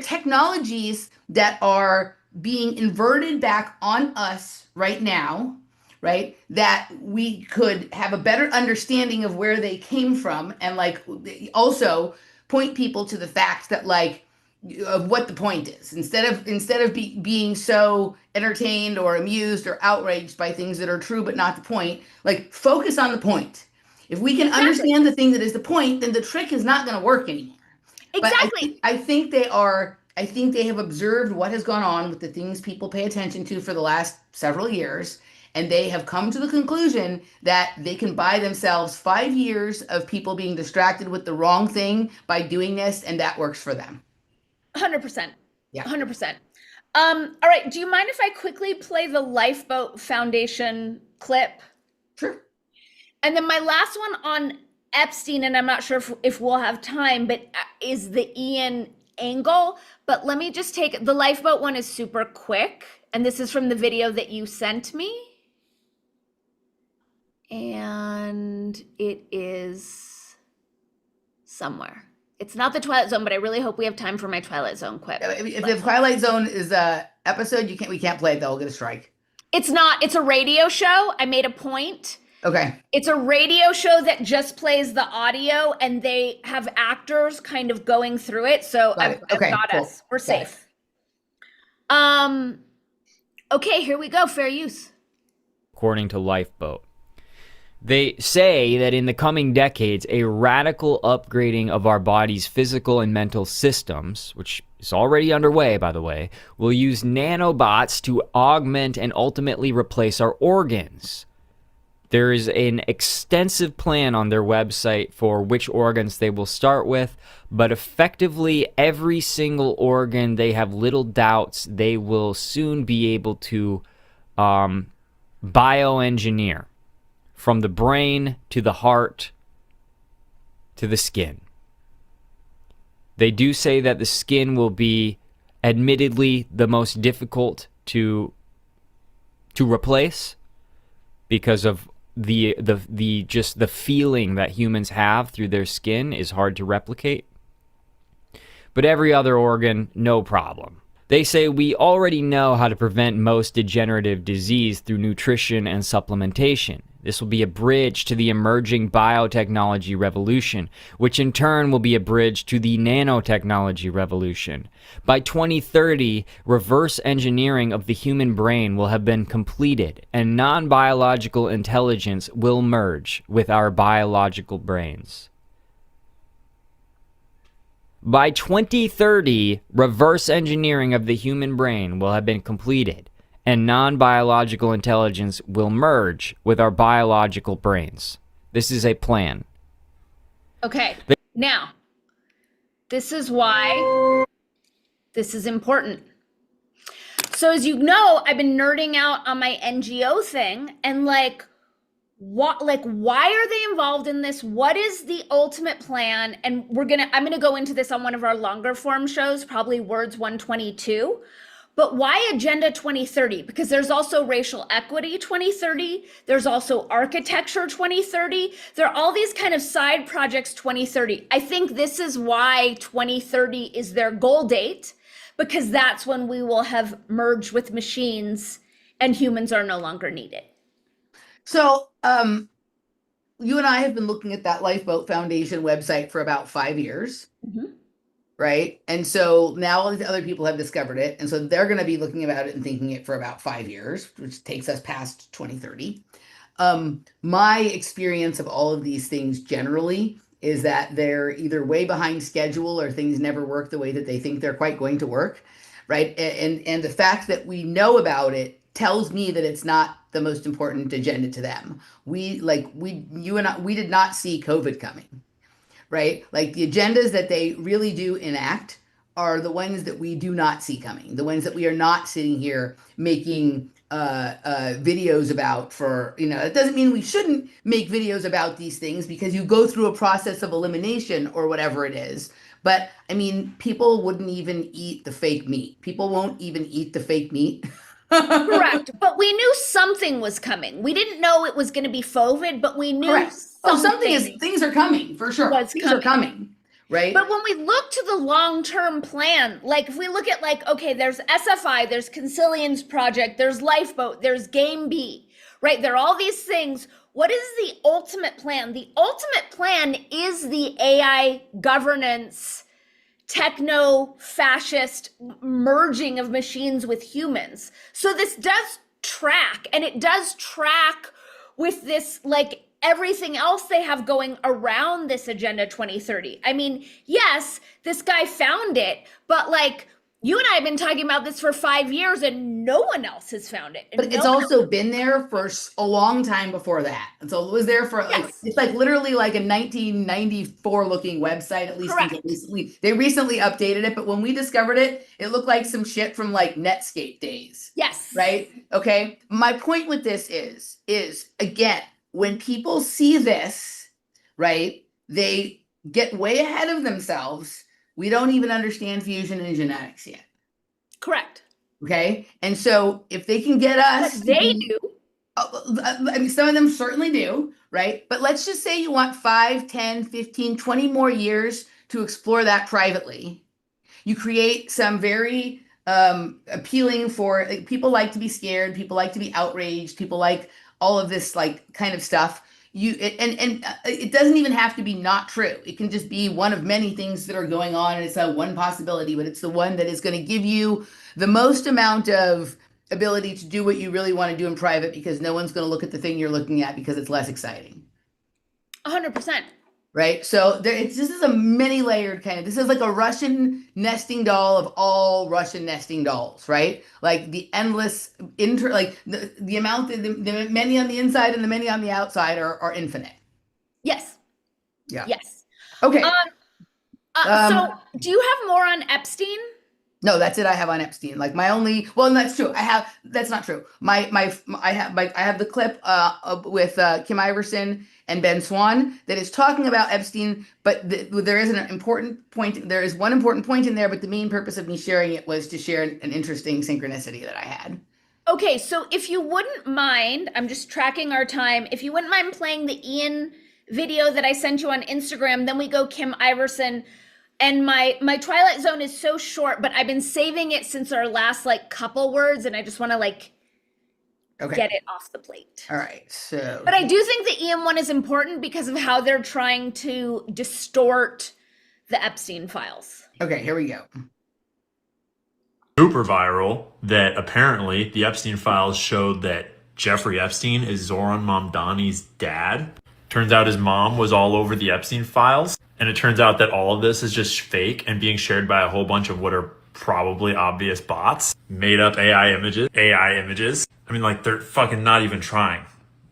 technologies that are being inverted back on us right now, right? That we could have a better understanding of where they came from, and like also point people to the fact that like of what the point is, instead of being so entertained or amused or outraged by things that are true but not the point. Like, focus on the point. If we can understand the thing that is the point, then the trick is not going to work anymore. Exactly. But I think they have observed what has gone on with the things people pay attention to for the last several years, and they have come to the conclusion that they can buy themselves 5 years of people being distracted with the wrong thing by doing this, and that works for them. 100%. Yeah. 100%. All right. Do you mind if I quickly play the Lifeboat Foundation clip? Sure. And then my last one on Epstein, and I'm not sure if we'll have time, but is the Ian angle. But let me just take the Lifeboat one is super quick. And this is from the video that you sent me. And it is somewhere. It's not the Twilight Zone, but I really hope we have time for my Twilight Zone quip. If the Twilight Zone is a episode, we can't play it though. We'll get a strike. It's not. It's a radio show. I made a point. Okay. It's a radio show that just plays the audio, and they have actors kind of going through it. So I've got cool. us. We're safe. Okay, here we go. Fair use. According to Lifeboat, they say that in the coming decades, a radical upgrading of our body's physical and mental systems, which is already underway, by the way, will use nanobots to augment and ultimately replace our organs. There is an extensive plan on their website for which organs they will start with, but effectively every single organ, they have little doubts they will soon be able to bioengineer. From the brain to the heart to the skin. They do say that the skin will be admittedly the most difficult to replace because of the just the feeling that humans have through their skin is hard to replicate. But every other organ, no problem. They say we already know how to prevent most degenerative disease through nutrition and supplementation. This will be a bridge to the emerging biotechnology revolution, which in turn will be a bridge to the nanotechnology revolution. By 2030, reverse engineering of the human brain will have been completed, and non-biological intelligence will merge with our biological brains. By 2030, reverse engineering of the human brain will have been completed, and non-biological intelligence will merge with our biological brains. This is a plan. Okay, now, this is why this is important. So as you know, I've been nerding out on my NGO thing, and like, why are they involved in this? What is the ultimate plan? And I'm gonna go into this on one of our longer form shows, probably Words 122. But why Agenda 2030? Because there's also racial equity 2030. There's also architecture 2030. There are all these kind of side projects 2030. I think this is why 2030 is their goal date, because that's when we will have merged with machines and humans are no longer needed. So, you and I have been looking at that Lifeboat Foundation website for about 5 years, right? And so now all these other people have discovered it. And so they're going to be looking about it and thinking it for about 5 years, which takes us past 2030. My experience of all of these things generally is that they're either way behind schedule or things never work the way that they think they're quite going to work, right? And the fact that we know about it tells me that it's not the most important agenda to them. You and I, we did not see COVID coming, right? Like the agendas that they really do enact are the ones that we do not see coming, the ones that we are not sitting here making videos about for, it doesn't mean we shouldn't make videos about these things because you go through a process of elimination or whatever it is. But I mean, people wouldn't even eat the fake meat. People won't even eat the fake meat. Correct. But we knew something was coming. We didn't know it was going to be FOVID, but we knew Things are coming for sure. Things are coming. Right. But when we look to the long-term plan, like if we look at okay, there's SFI, there's Consilience Project, there's Lifeboat, there's Game B, right? There are all these things. What is the ultimate plan? The ultimate plan is the AI governance, techno-fascist merging of machines with humans. So this does track, and it does track with this everything else they have going around this Agenda 2030. I mean, yes, this guy found it, but you and I have been talking about this for 5 years and no one else has found it. But it's also been there for a long time before that. And so it was there for it's literally a 1994 looking website, at least until recently. They recently updated it, but when we discovered it, it looked like some shit from Netscape days. Yes. Right? Okay. My point with this is again, when people see this, right, they get way ahead of themselves. We don't even understand fusion and genetics yet. Correct. Okay. And so if they can get us. But they do. I mean, some of them certainly do, right? But let's just say you want 5, 10, 15, 20 more years to explore that privately. You create some very appealing for people like to be scared. People like to be outraged. People like all of this kind of stuff. It doesn't even have to be not true. It can just be one of many things that are going on, and it's one possibility, but it's the one that is going to give you the most amount of ability to do what you really want to do in private, because no one's going to look at the thing you're looking at because it's less exciting. 100%. Right. So this is a many layered this is like a Russian nesting doll of all Russian nesting dolls, right? Like the endless the amount, the many on the inside and the many on the outside are infinite. Yes. Yeah. Yes. Okay. So do you have more on Epstein? No, that's it. I have on Epstein. That's true. That's not true. I have the clip with Kim Iverson and Ben Swan that is talking about Epstein, but there is an important point. There is one important point in there, but the main purpose of me sharing it was to share an interesting synchronicity that I had. Okay, so if you wouldn't mind, I'm just tracking our time. If you wouldn't mind playing the Ian video that I sent you on Instagram, then we go Kim Iverson. And my Twilight Zone is so short, but I've been saving it since our last couple words, and I just want to get it off the plate. All right. So, but I do think the Ian one is important because of how they're trying to distort the Epstein files. Okay, here we go. Super viral that apparently the Epstein files showed that Jeffrey Epstein is Zoran Mamdani's dad. Turns out his mom was all over the Epstein files. And it turns out that all of this is just fake and being shared by a whole bunch of what are probably obvious bots. Made up AI images. I mean, they're fucking not even trying.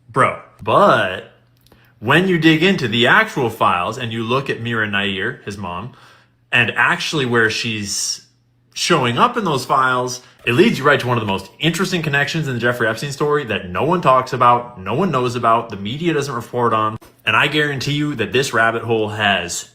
Bro. But when you dig into the actual files and you look at Mira Nair, his mom, and actually where she's showing up in those files, it leads you right to one of the most interesting connections in the Jeffrey Epstein story that no one talks about, no one knows about, the media doesn't report on. And I guarantee you that this rabbit hole has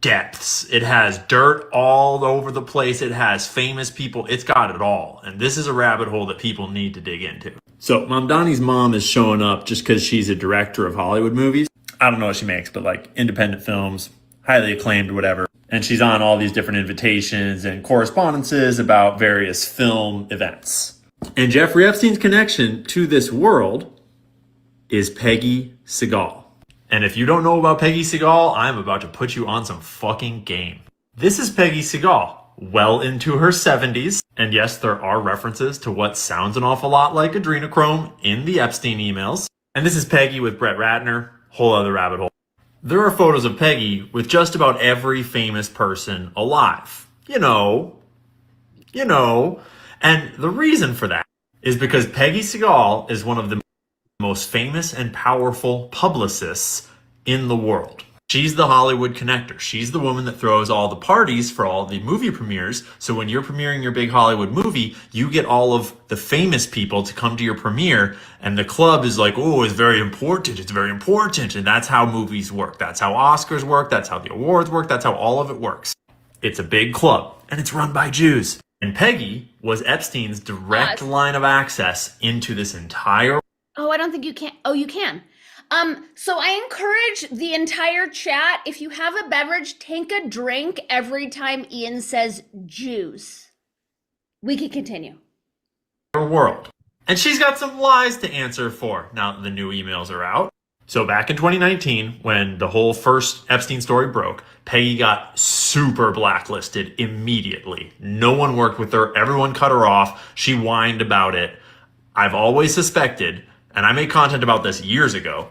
depths. It has dirt all over the place. It has famous people. It's got it all. And this is a rabbit hole that people need to dig into. So Mamdani's mom is showing up just because she's a director of Hollywood movies. I don't know what she makes, but independent films, highly acclaimed, whatever. And she's on all these different invitations and correspondences about various film events. And Jeffrey Epstein's connection to this world is Peggy Segal. And if you don't know about Peggy Segal, I'm about to put you on some fucking game. This is Peggy Segal, well into her 70s. And yes, there are references to what sounds an awful lot like adrenochrome in the Epstein emails. And this is Peggy with Brett Ratner, whole other rabbit hole. There are photos of Peggy with just about every famous person alive. You know. And the reason for that is because Peggy Segal is one of the most famous and powerful publicists in the world. She's the Hollywood connector. She's the woman that throws all the parties for all the movie premieres. So when you're premiering your big Hollywood movie, you get all of the famous people to come to your premiere, and the club is like, oh, it's very important. It's very important. And that's how movies work. That's how Oscars work. That's how the awards work. That's how all of it works. It's a big club, and it's run by Jews. And Peggy was Epstein's direct line of access into this entire. Oh, I don't think you can. Oh, you can. So I encourage the entire chat, if you have a beverage, take a drink every time Ian says Jews. We can continue. World. And she's got some lies to answer for now that the new emails are out. So back in 2019, when the whole first Epstein story broke, Peggy got super blacklisted immediately. No one worked with her. Everyone cut her off. She whined about it. I've always suspected, and I made content about this years ago,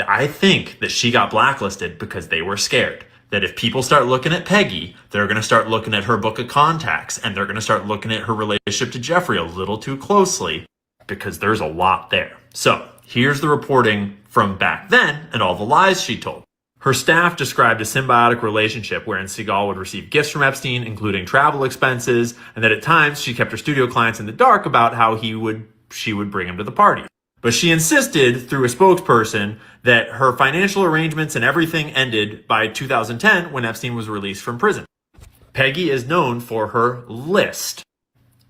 I think that she got blacklisted because they were scared that if people start looking at Peggy, they're going to start looking at her book of contacts, and they're going to start looking at her relationship to Jeffrey a little too closely, because there's a lot there. So here's the reporting from back then and all the lies she told. Her staff described a symbiotic relationship wherein Segal would receive gifts from Epstein, including travel expenses, and that at times she kept her studio clients in the dark about how she would bring him to the party. But she insisted through a spokesperson that her financial arrangements and everything ended by 2010 when Epstein was released from prison. Peggy is known for her list.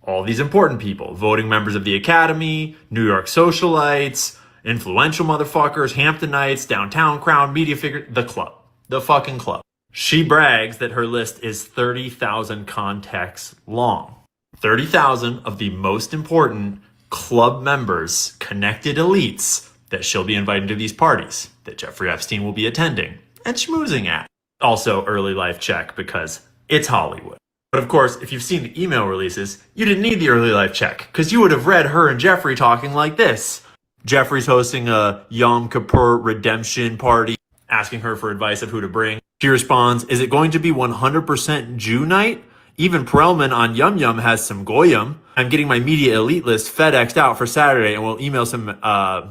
All these important people, voting members of the Academy, New York socialites, influential motherfuckers, Hamptonites, downtown crown, media figures, the club, the fucking club. She brags that her list is 30,000 contacts long. 30,000 of the most important club members, connected elites that she'll be inviting to these parties that Jeffrey Epstein will be attending and schmoozing at. Also, early life check because it's Hollywood. But of course, if you've seen the email releases, you didn't need the early life check because you would have read her and Jeffrey talking like this. Jeffrey's hosting a Yom Kippur redemption party, asking her for advice of who to bring. She responds, is it going to be 100% Jew night? Even Perelman on Yum Yum has some Goyim. I'm getting my media elite list FedExed out for Saturday and we'll email some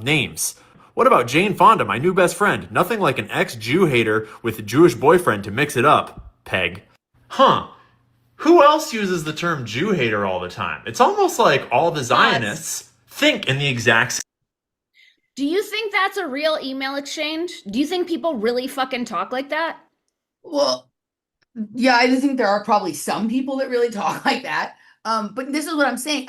names. What about Jane Fonda, my new best friend? Nothing like an ex-Jew hater with a Jewish boyfriend to mix it up. Peg. Huh. Who else uses the term Jew hater all the time? It's almost like all the Zionists think in the exact same. Do you think that's a real email exchange? Do you think people really fucking talk like that? Well, yeah, I do think there are probably some people that really talk like that. But this is what I'm saying.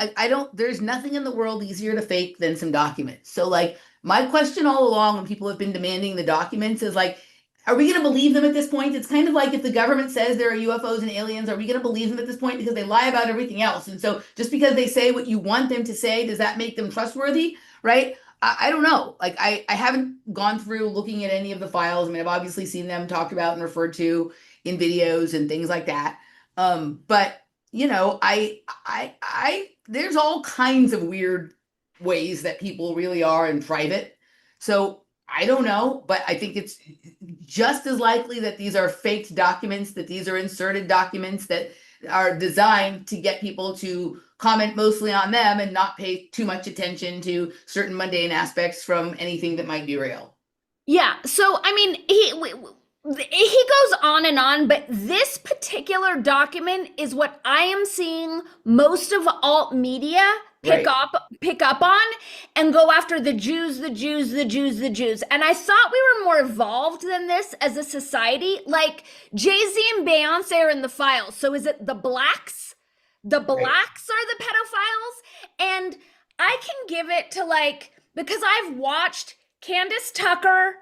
There's nothing in the world easier to fake than some documents. So like my question all along when people have been demanding the documents is like, are we going to believe them at this point? It's kind of like if the government says there are UFOs and aliens, are we going to believe them at this point? Because they lie about everything else. And so just because they say what you want them to say, does that make them trustworthy? Right? I don't know. Like I haven't gone through looking at any of the files. I mean, I've obviously seen them talked about and referred to in videos and things like that. But you know, there's all kinds of weird ways that people really are in private. So I don't know, but I think it's just as likely that these are faked documents, that these are inserted documents that are designed to get people to comment mostly on them and not pay too much attention to certain mundane aspects from anything that might be real. Yeah. So, I mean, he goes on and on, but this particular document is what I am seeing most of alt media pick up on and go after the Jews. And I thought we were more evolved than this as a society. Like Jay-Z and Beyonce are in the files. So is it the blacks? The blacks are the pedophiles? And I can give it to because I've watched Candace Tucker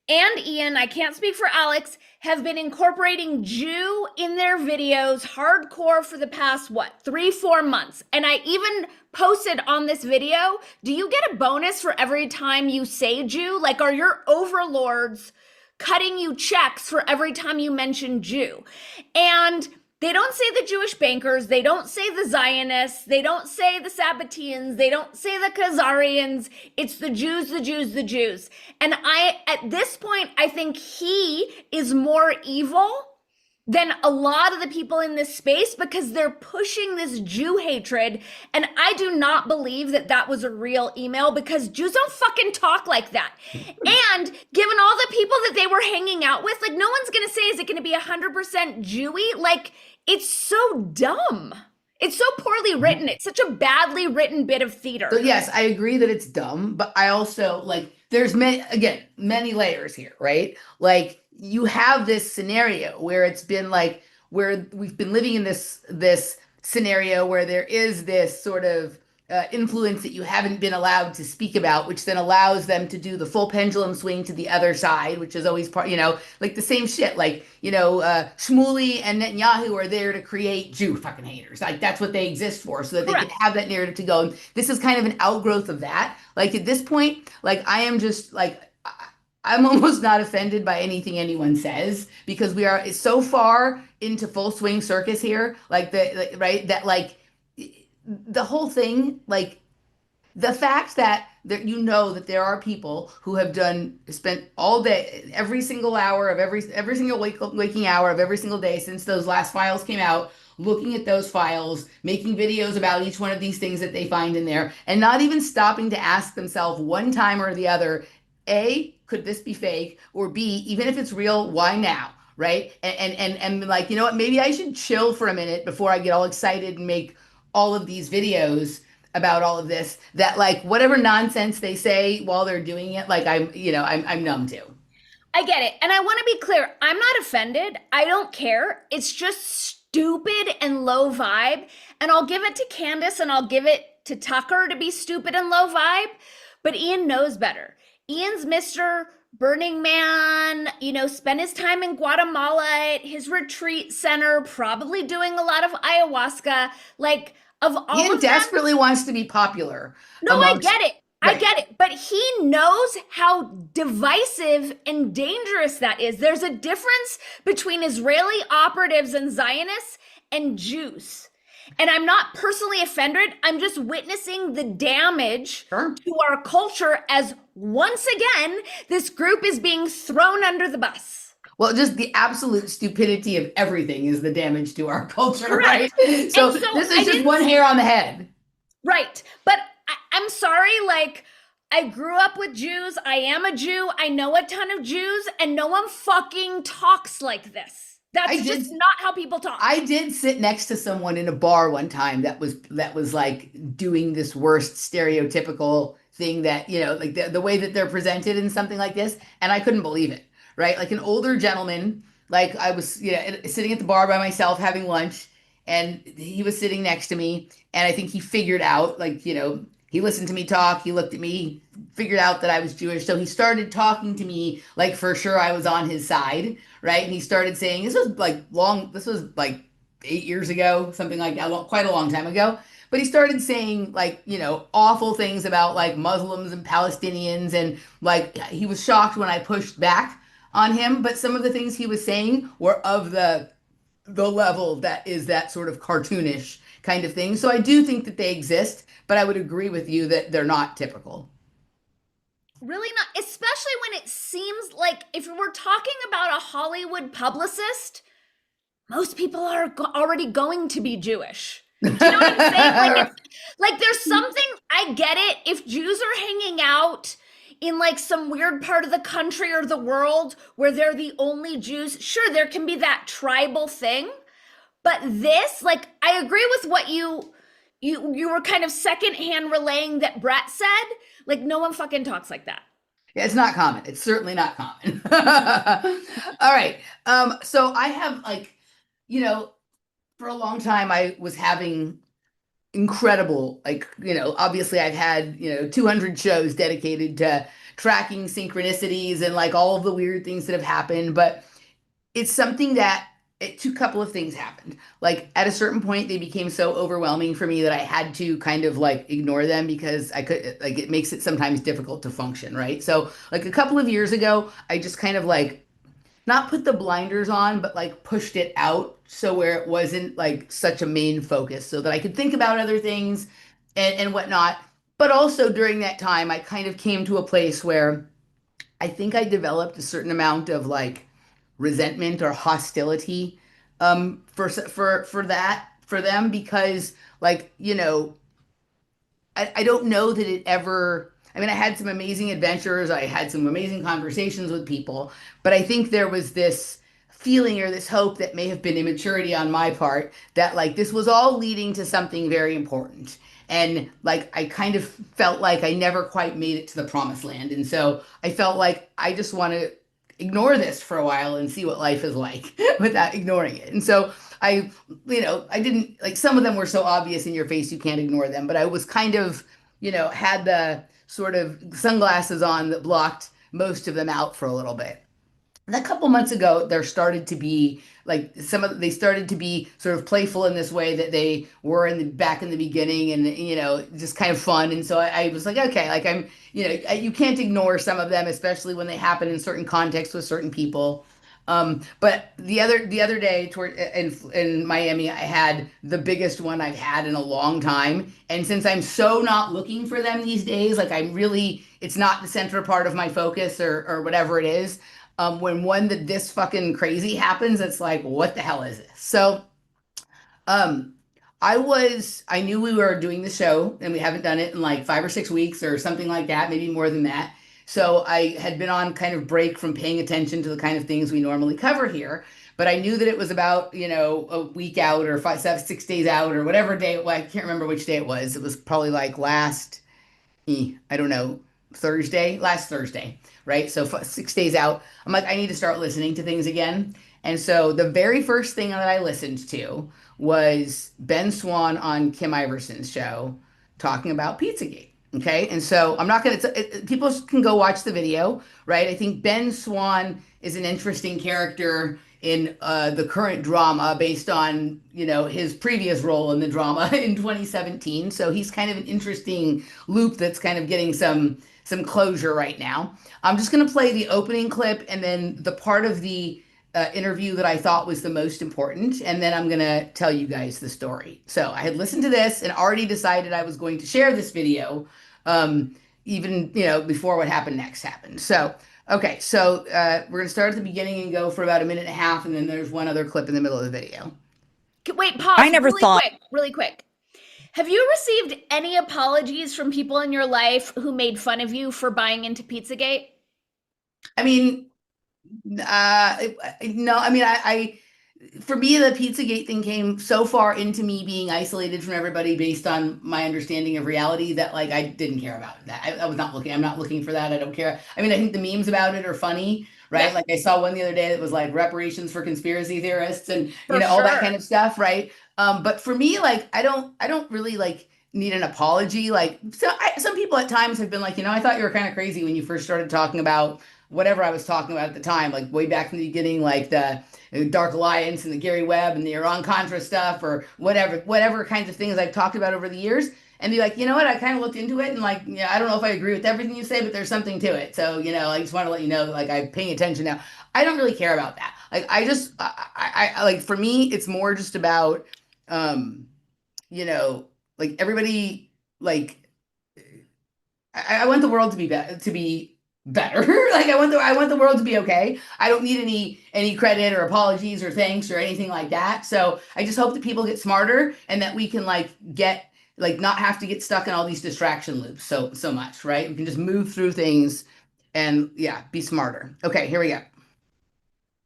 and Ian, I can't speak for Alex, have been incorporating Jew in their videos hardcore for the past, 3-4 months. And I even posted on this video, do you get a bonus for every time you say Jew? Like, are your overlords cutting you checks for every time you mention Jew? And they don't say the Jewish bankers, they don't say the Zionists, they don't say the Sabbateans, they don't say the Khazarians. It's the Jews, the Jews, the Jews. And at this point, I think he is more evil than a lot of the people in this space because they're pushing this Jew hatred. And I do not believe that that was a real email because Jews don't fucking talk like that. And given all the people that they were hanging out with, like, no one's going to say, is it going to be 100% Jewy? Like, it's so dumb. It's so poorly written. It's such a badly written bit of theater. So yes, I agree that it's dumb, but I also like there's many layers here, right? Like you have this scenario where it's been like where we've been living in this scenario where there is this sort of influence that you haven't been allowed to speak about, which then allows them to do the full pendulum swing to the other side, which is always part, like the same shit. Like, Shmuley and Netanyahu are there to create Jew fucking haters. Like that's what they exist for, so that they can have that narrative to go. And this is kind of an outgrowth of that. Like at this point, like I am just like, I'm almost not offended by anything anyone says because we are so far into full swing circus here. Like the whole thing, like the fact that that there are people who have spent all day, every single hour of every single waking hour of every single day since those last files came out, looking at those files, making videos about each one of these things that they find in there, and not even stopping to ask themselves one time or the other, A, could this be fake? Or B, even if it's real, why now? Right? And like, you know what, maybe I should chill for a minute before I get all excited and make all of these videos about all of this, that like whatever nonsense they say while they're doing it, like I'm numb to. I get it. And I want to be clear. I'm not offended. I don't care. It's just stupid and low vibe. And I'll give it to Candace and I'll give it to Tucker to be stupid and low vibe. But Ian knows better. Ian's Mr. Burning Man, spent his time in Guatemala at his retreat center, probably doing a lot of ayahuasca. Like, of all Ian of them, desperately wants to be popular. No, I get it. Right. I get it. But he knows how divisive and dangerous that is. There's a difference between Israeli operatives and Zionists and Jews. And I'm not personally offended. I'm just witnessing the damage to our culture as once again, this group is being thrown under the bus. Well, just the absolute stupidity of everything is the damage to our culture, right? So this is just one hair on the head. Right. But I'm sorry, like, I grew up with Jews. I am a Jew. I know a ton of Jews, and no one fucking talks like this. That's just not how people talk. I did sit next to someone in a bar one time that was like doing this worst stereotypical thing that, like the way that they're presented in something like this. And I couldn't believe it, right? Like an older gentleman, like I was, sitting at the bar by myself having lunch and he was sitting next to me. And I think he figured out, like, he listened to me talk. He looked at me, figured out that I was Jewish. So he started talking to me like for sure I was on his side, right? And he started saying, this was like 8 years ago, something like that, quite a long time ago. But he started saying like, awful things about like Muslims and Palestinians. And like, he was shocked when I pushed back on him. But some of the things he was saying were of the level that is that sort of cartoonish kind of thing. So I do think that they exist, but I would agree with you that they're not typical. Really not, especially when it seems like if we're talking about a Hollywood publicist, most people are already going to be Jewish. Do you know what I'm saying? Like there's something, I get it, if Jews are hanging out in like some weird part of the country or the world where they're the only Jews, sure, there can be that tribal thing. But this, like, I agree with what you were kind of secondhand relaying that Brett said. Like, no one fucking talks like that. Yeah, it's not common. It's certainly not common. All right. So I have like, for a long time I was having incredible. Like, obviously I've had, 200 shows dedicated to tracking synchronicities and like all of the weird things that have happened. But it's something that two couple of things happened. Like at a certain point, they became so overwhelming for me that I had to kind of like ignore them because I could like it makes it sometimes difficult to function, right? So like a couple of years ago, I just kind of like not put the blinders on, but like pushed it out so where it wasn't like such a main focus so that I could think about other things and whatnot. But also during that time, I kind of came to a place where I think I developed a certain amount of like resentment or hostility for them because like I don't know that it ever. I mean, I had some amazing adventures. I had some amazing conversations with people, but I think there was this feeling or this hope that may have been immaturity on my part that like this was all leading to something very important. And like I kind of felt like I never quite made it to the promised land. And so I felt like I just want to ignore this for a while and see what life is like without ignoring it. And so I didn't like some of them were so obvious in your face you can't ignore them, but I was kind of, had the sort of sunglasses on that blocked most of them out for a little bit. And a couple months ago, there started to be like they started to be sort of playful in this way that they were back in the beginning, and just kind of fun. And so I was like, okay, like you can't ignore some of them, especially when they happen in certain contexts with certain people. But the other day in Miami, I had the biggest one I've had in a long time. And since I'm so not looking for them these days, like it's not the central part of my focus or whatever it is. When one that this fucking crazy happens, it's like, what the hell is this? So, I knew we were doing the show and we haven't done it in like 5 or 6 weeks or something like that, maybe more than that. So I had been on kind of break from paying attention to the kind of things we normally cover here, but I knew that it was about, a week out or 6 days out or whatever day. Well, I can't remember which day it was. It was probably like I don't know, last Thursday, right? So 6 days out, I'm like, I need to start listening to things again. And so the very first thing that I listened to was Ben Swan on Kim Iverson's show talking about Pizzagate. Okay. And so I'm not going to, people can go watch the video, right? I think Ben Swan is an interesting character in the current drama based on, his previous role in the drama in 2017. So he's kind of an interesting loop that's kind of getting some closure right now. I'm just going to play the opening clip and then the part of the interview that I thought was the most important. And then I'm going to tell you guys the story. So I had listened to this and already decided I was going to share this video, even, before what happened next happened. So, okay. So we're going to start at the beginning and go for about a minute and a half. And then there's one other clip in the middle of the video. Wait, pause. I never thought. Really quick. Have you received any apologies from people in your life who made fun of you for buying into Pizzagate? I mean, no, I mean, for me, the Pizzagate thing came so far into me being isolated from everybody based on my understanding of reality that like, I didn't care about that. I'm not looking for that. I don't care. I mean, I think the memes about it are funny, right? Yeah. Like I saw one the other day that was like reparations for conspiracy theorists and, all that kind of stuff. Right. But for me, like, I don't really like need an apology. Like some people at times have been like, I thought you were kind of crazy when you first started talking about whatever I was talking about at the time, like way back in the beginning, like the Dark Alliance and the Gary Webb and the Iran-Contra stuff or whatever kinds of things I've talked about over the years. And be like, you know what, I kind of looked into it and like, I don't know if I agree with everything you say, but there's something to it. So, I just want to let you know that like I'm paying attention now. I don't really care about that. Like, I like, for me, it's more just about, like everybody, like, I want the world to be better. Like I want the world to be okay. I don't need any credit or apologies or thanks or anything like that. So I just hope that people get smarter and that we can not have to get stuck in all these distraction loops so much, right? We can just move through things and be smarter. Okay, here we go.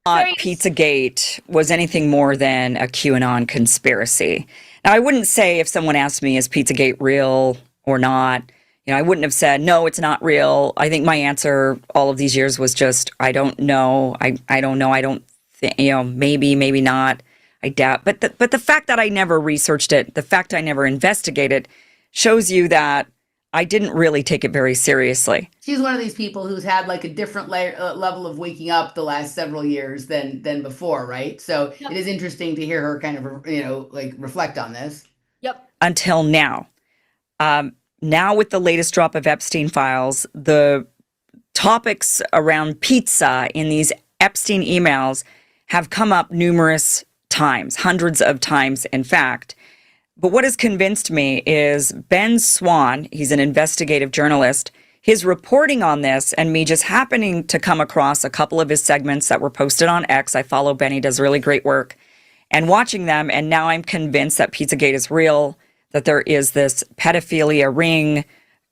Pizzagate was anything more than a QAnon conspiracy. Now, I wouldn't say if someone asked me, is Pizzagate real or not? I wouldn't have said, no, it's not real. I think my answer all of these years was just, I don't know. I don't know. I don't think, maybe, maybe not. I doubt. But the fact that I never researched it, the fact I never investigated, shows you that I didn't really take it very seriously. She's one of these people who's had like a different level of waking up the last several years than before, right? So Yep. it is interesting to hear her kind of, like reflect on this. Yep. Until now. Now with the latest drop of Epstein files, the topics around pizza in these Epstein emails have come up numerous times, hundreds of times, in fact. But what has convinced me is Ben Swan, he's an investigative journalist, his reporting on this and me just happening to come across a couple of his segments that were posted on X. I follow Ben, he does really great work. And watching them, and now I'm convinced that Pizzagate is real, that there is this pedophilia ring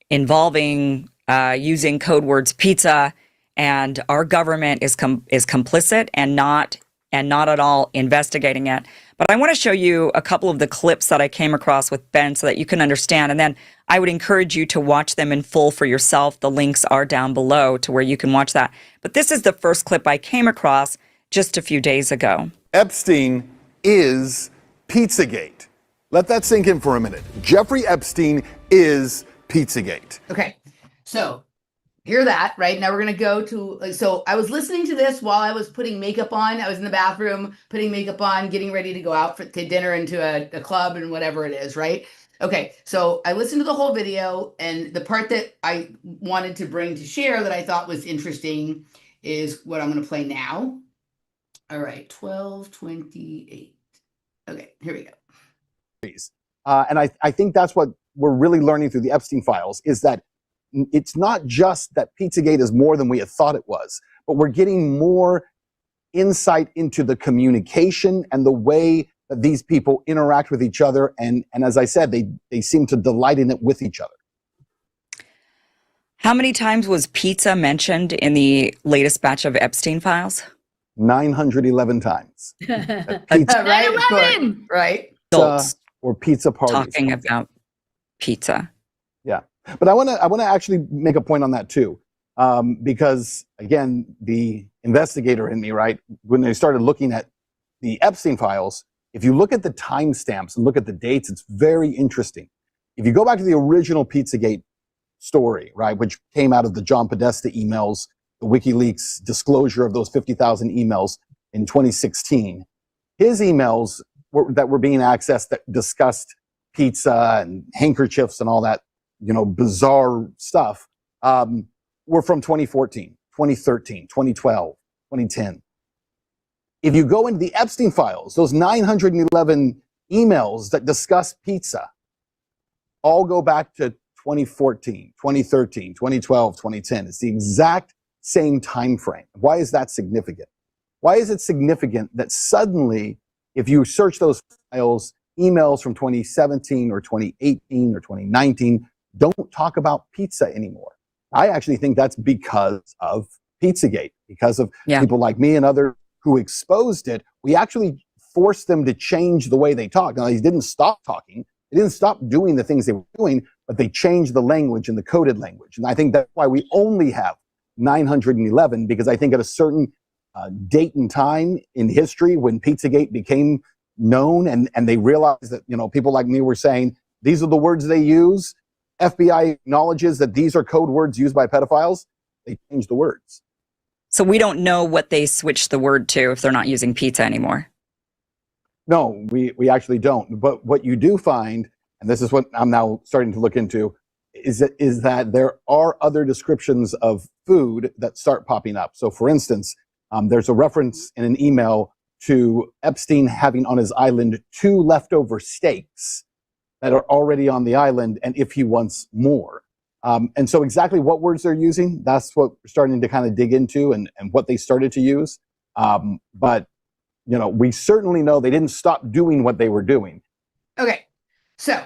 involving using code words pizza, and our government is complicit and not at all investigating it. But I want to show you a couple of the clips that I came across with Ben so that you can understand. And then I would encourage you to watch them in full for yourself. The links are down below to where you can watch that. But this is the first clip I came across just a few days ago. Epstein is Pizzagate. Let that sink in for a minute. Jeffrey Epstein is Pizzagate. Okay. So hear that, right? Now we're going to go to, so I was listening to this while I was putting makeup on. I was in the bathroom, putting makeup on, getting ready to go out to dinner and to a club and whatever it is, right? Okay. So I listened to the whole video, and the part that I wanted to bring to share that I thought was interesting is what I'm going to play now. All right. 12:28. Okay. Here we go. And I think that's what we're really learning through the Epstein files, is that it's not just that Pizzagate is more than we had thought it was, but we're getting more insight into the communication and the way that these people interact with each other. And as I said, they seem to delight in it with each other. How many times was pizza mentioned in the latest batch of Epstein files? 911 times. Right? 9/11! Right. Adults Or pizza parties. talking about pizza. Yeah. But I want to actually make a point on that too. Because again, the investigator in me, right, when they started looking at the Epstein files, if you look at the timestamps and look at the dates, it's very interesting. If you go back to the original Pizzagate story, right, which came out of the John Podesta emails, the WikiLeaks disclosure of those 50,000 emails in 2016, his emails that were being accessed that discussed pizza and handkerchiefs and all that, bizarre stuff, were from 2014, 2013, 2012, 2010. If you go into the Epstein files, those 911 emails that discuss pizza all go back to 2014, 2013, 2012, 2010. It's the exact same time frame. Why is that significant? Why is it significant that suddenly, if you search those files, emails from 2017 or 2018 or 2019 don't talk about pizza anymore? I actually think that's because of Pizzagate, because of people like me and others who exposed it. We actually forced them to change the way they talk. Now, they didn't stop talking. They didn't stop doing the things they were doing, but they changed the language and the coded language. And I think that's why we only have 911, because I think at a certain date and time in history when Pizzagate became known and they realized that, people like me were saying, these are the words they use. FBI acknowledges that these are code words used by pedophiles. They changed the words. So we don't know what they switched the word to if they're not using pizza anymore. No, we actually don't. But what you do find, and this is what I'm now starting to look into, is that there are other descriptions of food that start popping up. So for instance, there's a reference in an email to Epstein having on his island 2 leftover steaks that are already on the island, and if he wants more. And so exactly what words they're using, that's what we're starting to kind of dig into and what they started to use. But, we certainly know they didn't stop doing what they were doing. Okay. So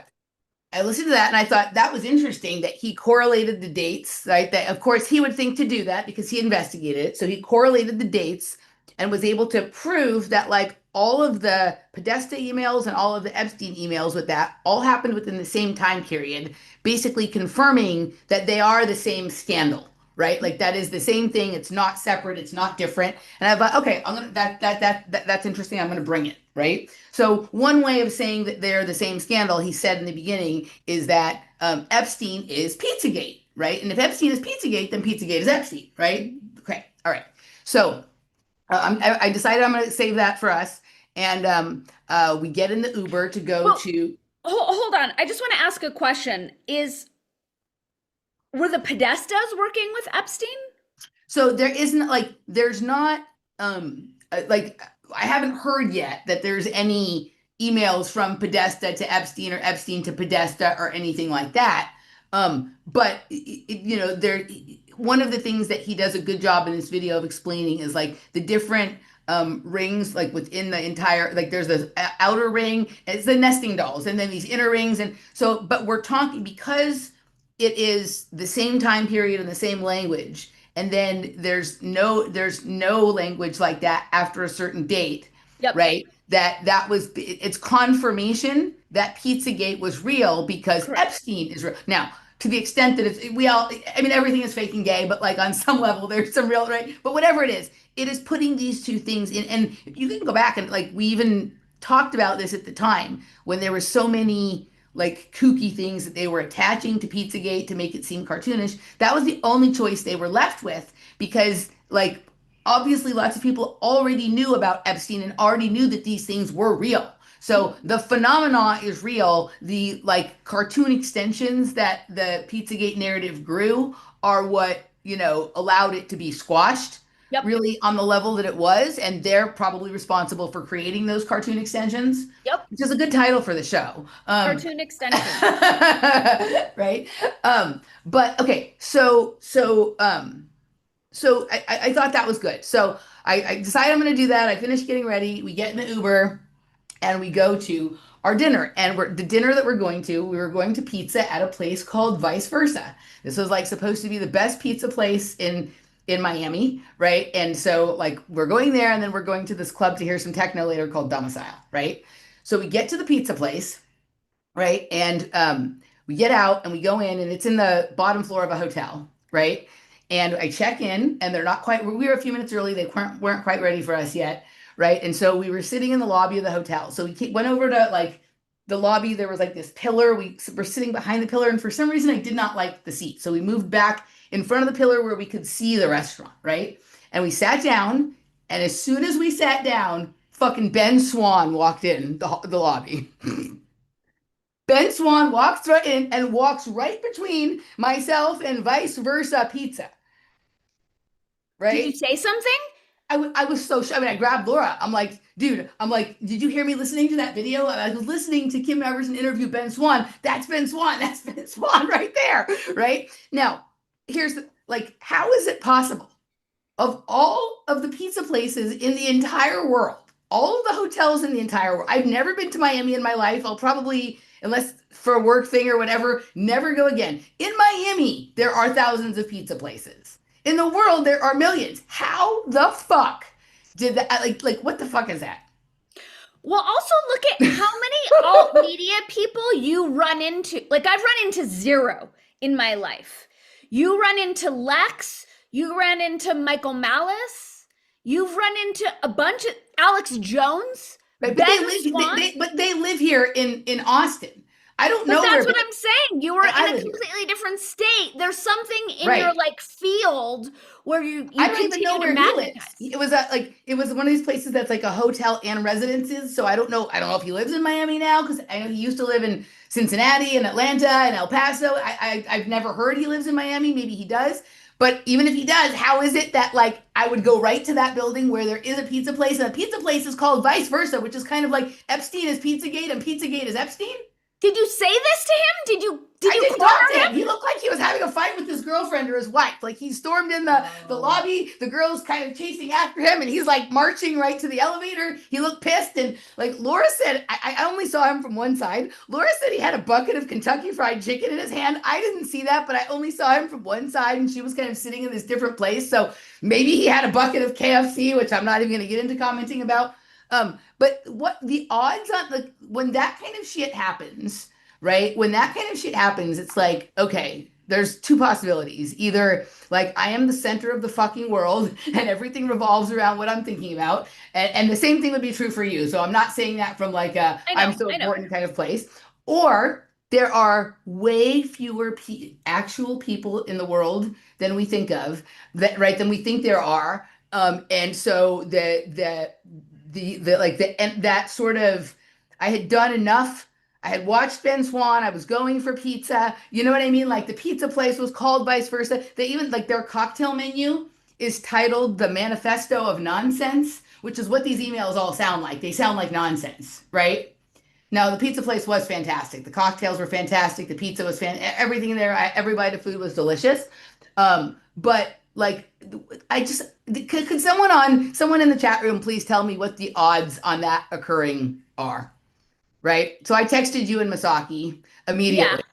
I listened to that and I thought that was interesting that he correlated the dates, right? That of course he would think to do that because he investigated it. So he correlated the dates and was able to prove that like all of the Podesta emails and all of the Epstein emails with that all happened within the same time period, basically confirming that they are the same scandal, right? Like that is the same thing. It's not separate. It's not different. And I thought, okay, that's interesting. I'm going to bring it, right? So one way of saying that they're the same scandal, he said in the beginning, is that Epstein is Pizzagate, right? And if Epstein is Pizzagate, then Pizzagate is Epstein, right? Okay, all right. So I decided I'm going to save that for us, and we get in the Uber to go Well, to. Hold on. I just want to ask a question. Were the Podestas working with Epstein? So there isn't like there's not like I haven't heard yet that there's any emails from Podesta to Epstein or Epstein to Podesta or anything like that. But you know, there one of the things that he does a good job in this video of explaining is like the different rings like within the entire like there's this outer ring, it's the nesting dolls, and then these inner rings, and so but we're talking because it is the same time period and the same language, and then there's no language like that after a certain date. Yep. Right, that was it's confirmation that Pizzagate was real because Correct. Epstein is real. Now to the extent that it's we all I mean everything is fake and gay, but like on some level there's some real, right? But whatever it is putting these two things in, and you can go back and like we even talked about this at the time when there were so many like kooky things that they were attaching to Pizzagate to make it seem cartoonish. That was the only choice they were left with because like obviously lots of people already knew about Epstein and already knew that these things were real. So the phenomena is real. The like cartoon extensions that the Pizzagate narrative grew are what, you know, allowed it to be squashed. Yep. Really on the level that it was, and they're probably responsible for creating those cartoon extensions. Yep. Which is a good title for the show. Cartoon extension. Right. But okay, so I thought that was good. So I decided I'm going to do that. I finished getting ready. We get in the Uber and we go to our dinner. And the dinner that we were going to pizza at a place called Vice Versa. This was like supposed to be the best pizza place in Miami, right? And so like we're going there and then we're going to this club to hear some techno later called Domicile, right? So we get to the pizza place, right? And we get out and we go in and it's in the bottom floor of a hotel, right? And I check in and they're not quite, we were a few minutes early. They weren't quite ready for us yet, right? And so we were sitting in the lobby of the hotel. So we went over to like the lobby. There was like this pillar. We were sitting behind the pillar. And for some reason, I did not like the seat. So we moved back in front of the pillar where we could see the restaurant, right? And we sat down. And as soon as we sat down, fucking Ben Swan walked in the lobby. Ben Swan walks right in and walks right between myself and Vice Versa Pizza. Right? Did you say something? I was so I mean, I grabbed Laura. I'm like, dude, did you hear me listening to that video? I was listening to Kim Everson interview Ben Swan. That's Ben Swan. That's Ben Swan right there. Right? Now, here's how is it possible? Of all of the pizza places in the entire world, all of the hotels in the entire world, I've never been to Miami in my life. I'll probably, unless for a work thing or whatever, never go again. In Miami, there are thousands of pizza places. In the world, there are millions. How the fuck did that, like what the fuck is that? Well, also look at how many alt media people you run into. Like I've run into zero in my life. You run into Lex, you ran into Michael Malice, you've run into a bunch of Alex Jones, Right, Ben Swan. But they live here in Austin. I don't know. But that's what I'm saying. You were in a live completely different state. There's something in Right. your like field where you I don't even know continue where to he lives. magnetize. It was one of these places that's like a hotel and residences. So I don't know if he lives in Miami now because I know he used to live in Cincinnati and Atlanta and El Paso. I've never heard he lives in Miami. Maybe he does. But even if he does, how is it that like I would go right to that building where there is a pizza place and the pizza place is called Vice Versa, which is kind of like Epstein is Pizzagate and Pizzagate is Epstein? Did you say this to him? Did you I didn't corner talk to him. him? He looked like he was having a fight with his girlfriend or his wife. Like he stormed in the lobby. The girl's kind of chasing after him and he's like marching right to the elevator. He looked pissed. And like Laura said, I only saw him from one side. Laura said he had a bucket of Kentucky Fried Chicken in his hand. I didn't see that, but I only saw him from one side and she was kind of sitting in this different place. So maybe he had a bucket of KFC, which I'm not even going to get into commenting about. But what the odds on when that kind of shit happens, right? When that kind of shit happens, it's like, okay, there's two possibilities. Either like I am the center of the fucking world and everything revolves around what I'm thinking about. And the same thing would be true for you. So I'm not saying that from like a I'm so I know. important kind of place. Or there are way fewer actual people in the world than we think of, that right, than we think there are. And so and that sort of, I had done enough. I had watched Ben Swan. I was going for pizza. You know what I mean? Like the pizza place was called vice versa. They even like their cocktail menu is titled The Manifesto of Nonsense, which is what these emails all sound like. They sound like nonsense, right? Now the pizza place was fantastic. The cocktails were fantastic. The pizza was everything in there. Every bite of food was delicious. But like, I just could someone in the chat room please tell me what the odds on that occurring are? Right. So I texted you and Masaki immediately,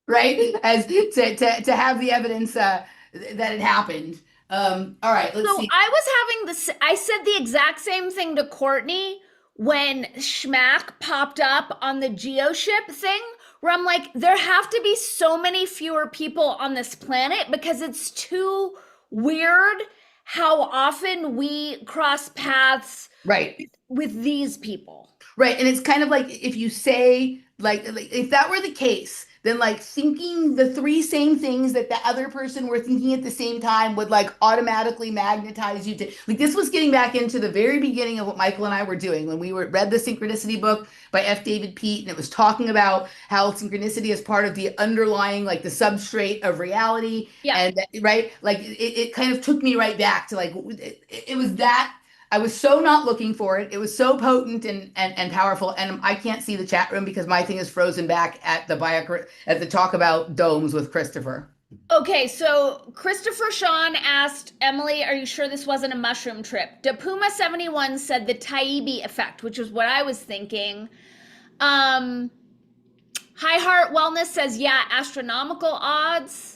right? As to have the evidence that it happened. All right, let's see. I was having this, I said the exact same thing to Courtney when Schmack popped up on the GeoShip thing, where I'm like, there have to be so many fewer people on this planet because it's too weird how often we cross paths Right. with these people. Right. And it's kind of like if you say, like if that were the case, then like thinking the three same things that the other person were thinking at the same time would like automatically magnetize you to, like, this was getting back into the very beginning of what Michael and I were doing when we read the Synchronicity book by F. David Pete, and it was talking about how synchronicity is part of the underlying, like the substrate of reality. Yeah. And right, like it kind of took me right back to like it was that. I was so not looking for it. It was so potent and powerful. And I can't see the chat room because my thing is frozen back at the talk about domes with Christopher. Okay, so Christopher Sean asked Emily, are you sure this wasn't a mushroom trip? Dapuma71 said the Taibbi effect, which is what I was thinking. High Heart Wellness says, yeah, astronomical odds.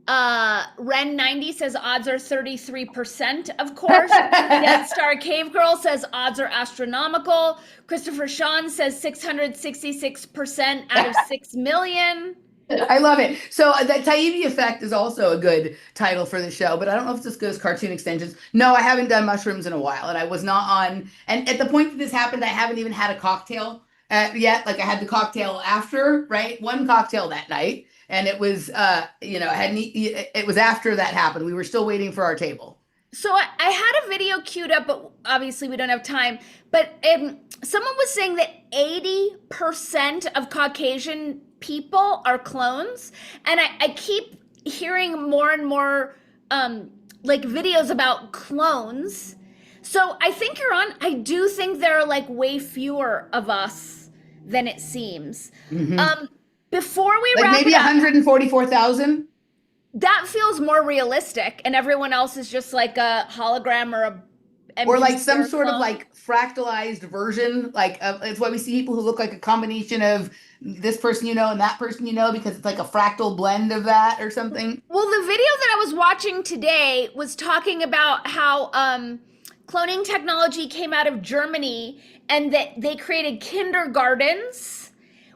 Ren90 says odds are 33%, of course. Death Star Cave Girl says odds are astronomical. Christopher Sean says 666% out of 6 million. I love it. So that Taibbi effect is also a good title for the show, but I don't know if this goes cartoon extensions. No, I haven't done mushrooms in a while, and I was not on. And at the point that this happened, I haven't even had a cocktail yet. Like I had the cocktail after, right? One cocktail that night. And it was, it was after that happened. We were still waiting for our table. So I had a video queued up, but obviously we don't have time. But someone was saying that 80% of Caucasian people are clones. And I keep hearing more and more like videos about clones. So I think you're on. I do think there are like way fewer of us than it seems. Mm-hmm. Before we like wrap maybe 144,000. That feels more realistic, and everyone else is just like a hologram or like some sort of like fractalized version. Like it's why we see people who look like a combination of this person you know and that person you know, because it's like a fractal blend of that or something. Well, the video that I was watching today was talking about how cloning technology came out of Germany, and that they created kindergartens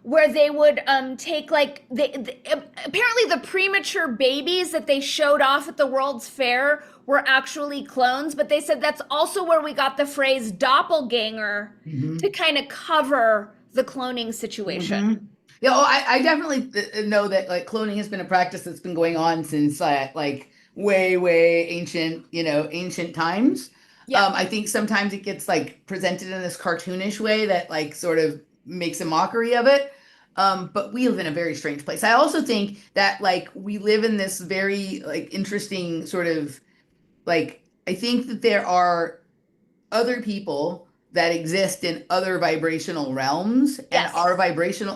where they would take like apparently the premature babies that they showed off at the World's Fair were actually clones, but they said that's also where we got the phrase doppelganger to kind of cover the cloning situation. Yeah, I definitely know that like cloning has been a practice that's been going on since like way ancient times. Yeah. I think sometimes it gets like presented in this cartoonish way that like sort of makes a mockery of it. But we live in a very strange place. I also think that like we live in this very like interesting sort of like, I think that there are other people that exist in other vibrational realms. Yes. And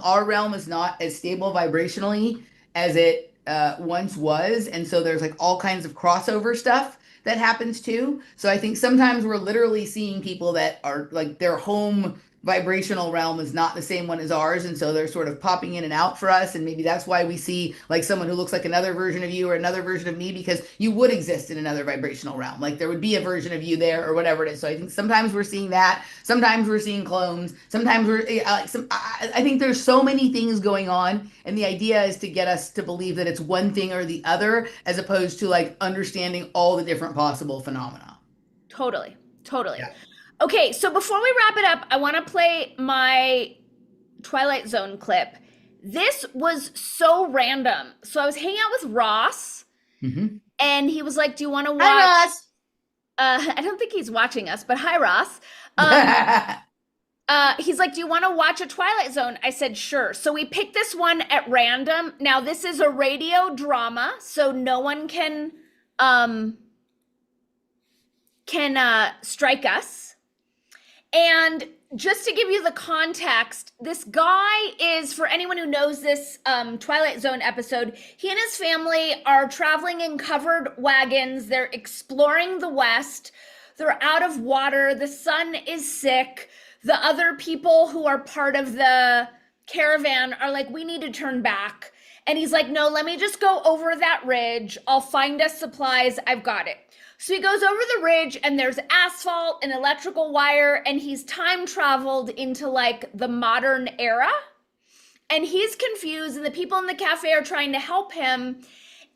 our realm is not as stable vibrationally as it once was. And so there's like all kinds of crossover stuff that happens too. So I think sometimes we're literally seeing people that are like their home vibrational realm is not the same one as ours, and so they're sort of popping in and out for us, and maybe that's why we see like someone who looks like another version of you or another version of me, because you would exist in another vibrational realm. Like there would be a version of you there or whatever it is. So I think sometimes we're seeing that, sometimes we're seeing clones, sometimes we're I think there's so many things going on, and the idea is to get us to believe that it's one thing or the other, as opposed to like understanding all the different possible phenomena. Totally. Yeah. Okay, so before we wrap it up, I want to play my Twilight Zone clip. This was so random. So I was hanging out with Ross, and he was like, "Do you want to watch?" Hi, Ross. I don't think he's watching us, but hi, Ross. He's like, "Do you want to watch a Twilight Zone?" I said, "Sure." So we picked this one at random. Now this is a radio drama, so no one can strike us. And just to give you the context, this guy is, for anyone who knows this Twilight Zone episode, he and his family are traveling in covered wagons. They're exploring the West. They're out of water. The son is sick. The other people who are part of the caravan are like, "We need to turn back." And he's like, "No, let me just go over that ridge. I'll find us supplies. I've got it." So he goes over the ridge, and there's asphalt and electrical wire, and he's time traveled into like the modern era. And he's confused, and the people in the cafe are trying to help him.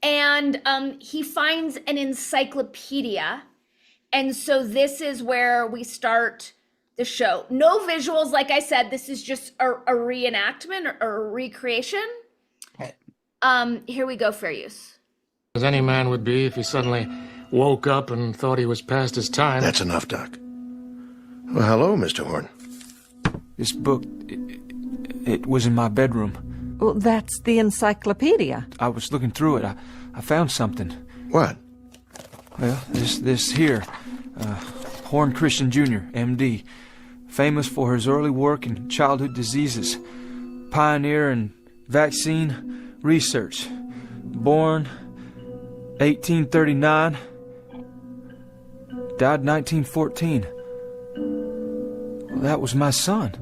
And he finds an encyclopedia. And so this is where we start the show. No visuals, like I said, this is just a reenactment or a recreation. Okay. Here we go, fair use. As any man would be if he suddenly woke up and thought he was past his time. That's enough, Doc. Well, hello, Mr. Horn. This book, it was in my bedroom. Well, that's the encyclopedia. I was looking through it. I found something. What? Well, this here. Horn Christian Jr., M.D., famous for his early work in childhood diseases, pioneer in vaccine research. Born 1839, died 1914. Well, that was my son.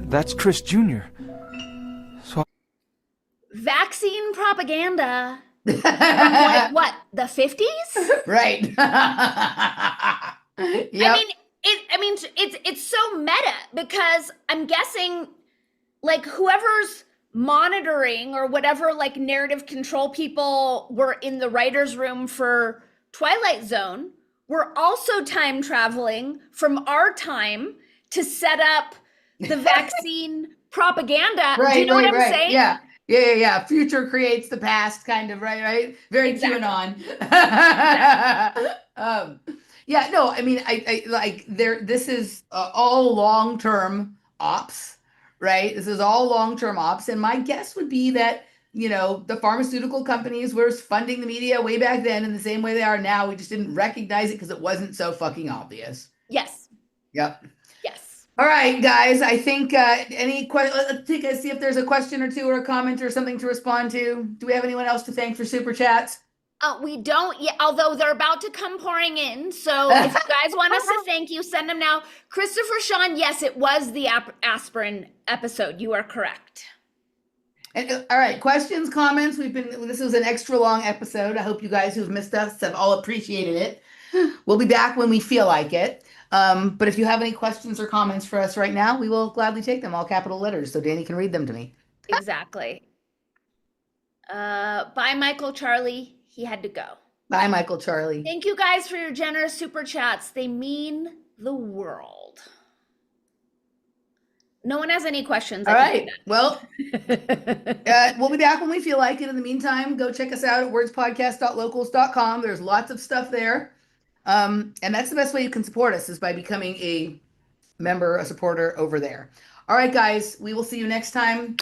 That's Chris Jr. So Vaccine propaganda. From like, what, the 50s? Right. Yep. I mean, it's so meta, because I'm guessing like whoever's monitoring or whatever like narrative control people were in the writer's room for Twilight Zone were also time traveling from our time to set up the vaccine propaganda. Right, do you know right, what I'm right. saying? Yeah. Future creates the past, kind of, right? Very Exactly. QAnon. Yeah, no, I mean, I like this is all long-term ops, right? This is all long-term ops. And my guess would be that, you know, the pharmaceutical companies were funding the media way back then in the same way they are now. We just didn't recognize it because it wasn't so fucking obvious. Yes. Yep. Yes. All right, guys, I think any let's see if there's a question or two or a comment or something to respond to. Do we have anyone else to thank for super chats? We don't yet, although they're about to come pouring in. So if you guys want us to thank you, send them now. Christopher Sean, yes, it was the aspirin episode. You are correct. And, all right, questions, comments. This was an extra long episode. I hope you guys who've missed us have all appreciated it. We'll be back when we feel like it. But if you have any questions or comments for us right now, we will gladly take them, all capital letters, so Dani can read them to me. Exactly. Bye, Michael Charlie. He had to go. Bye, Michael Charlie. Thank you guys for your generous super chats. They mean the world. No one has any questions. All right. Well, we'll be back when we feel like it. In the meantime, go check us out at wordspodcast.locals.com. There's lots of stuff there. And that's the best way you can support us, is by becoming a member, a supporter over there. All right, guys, we will see you next time.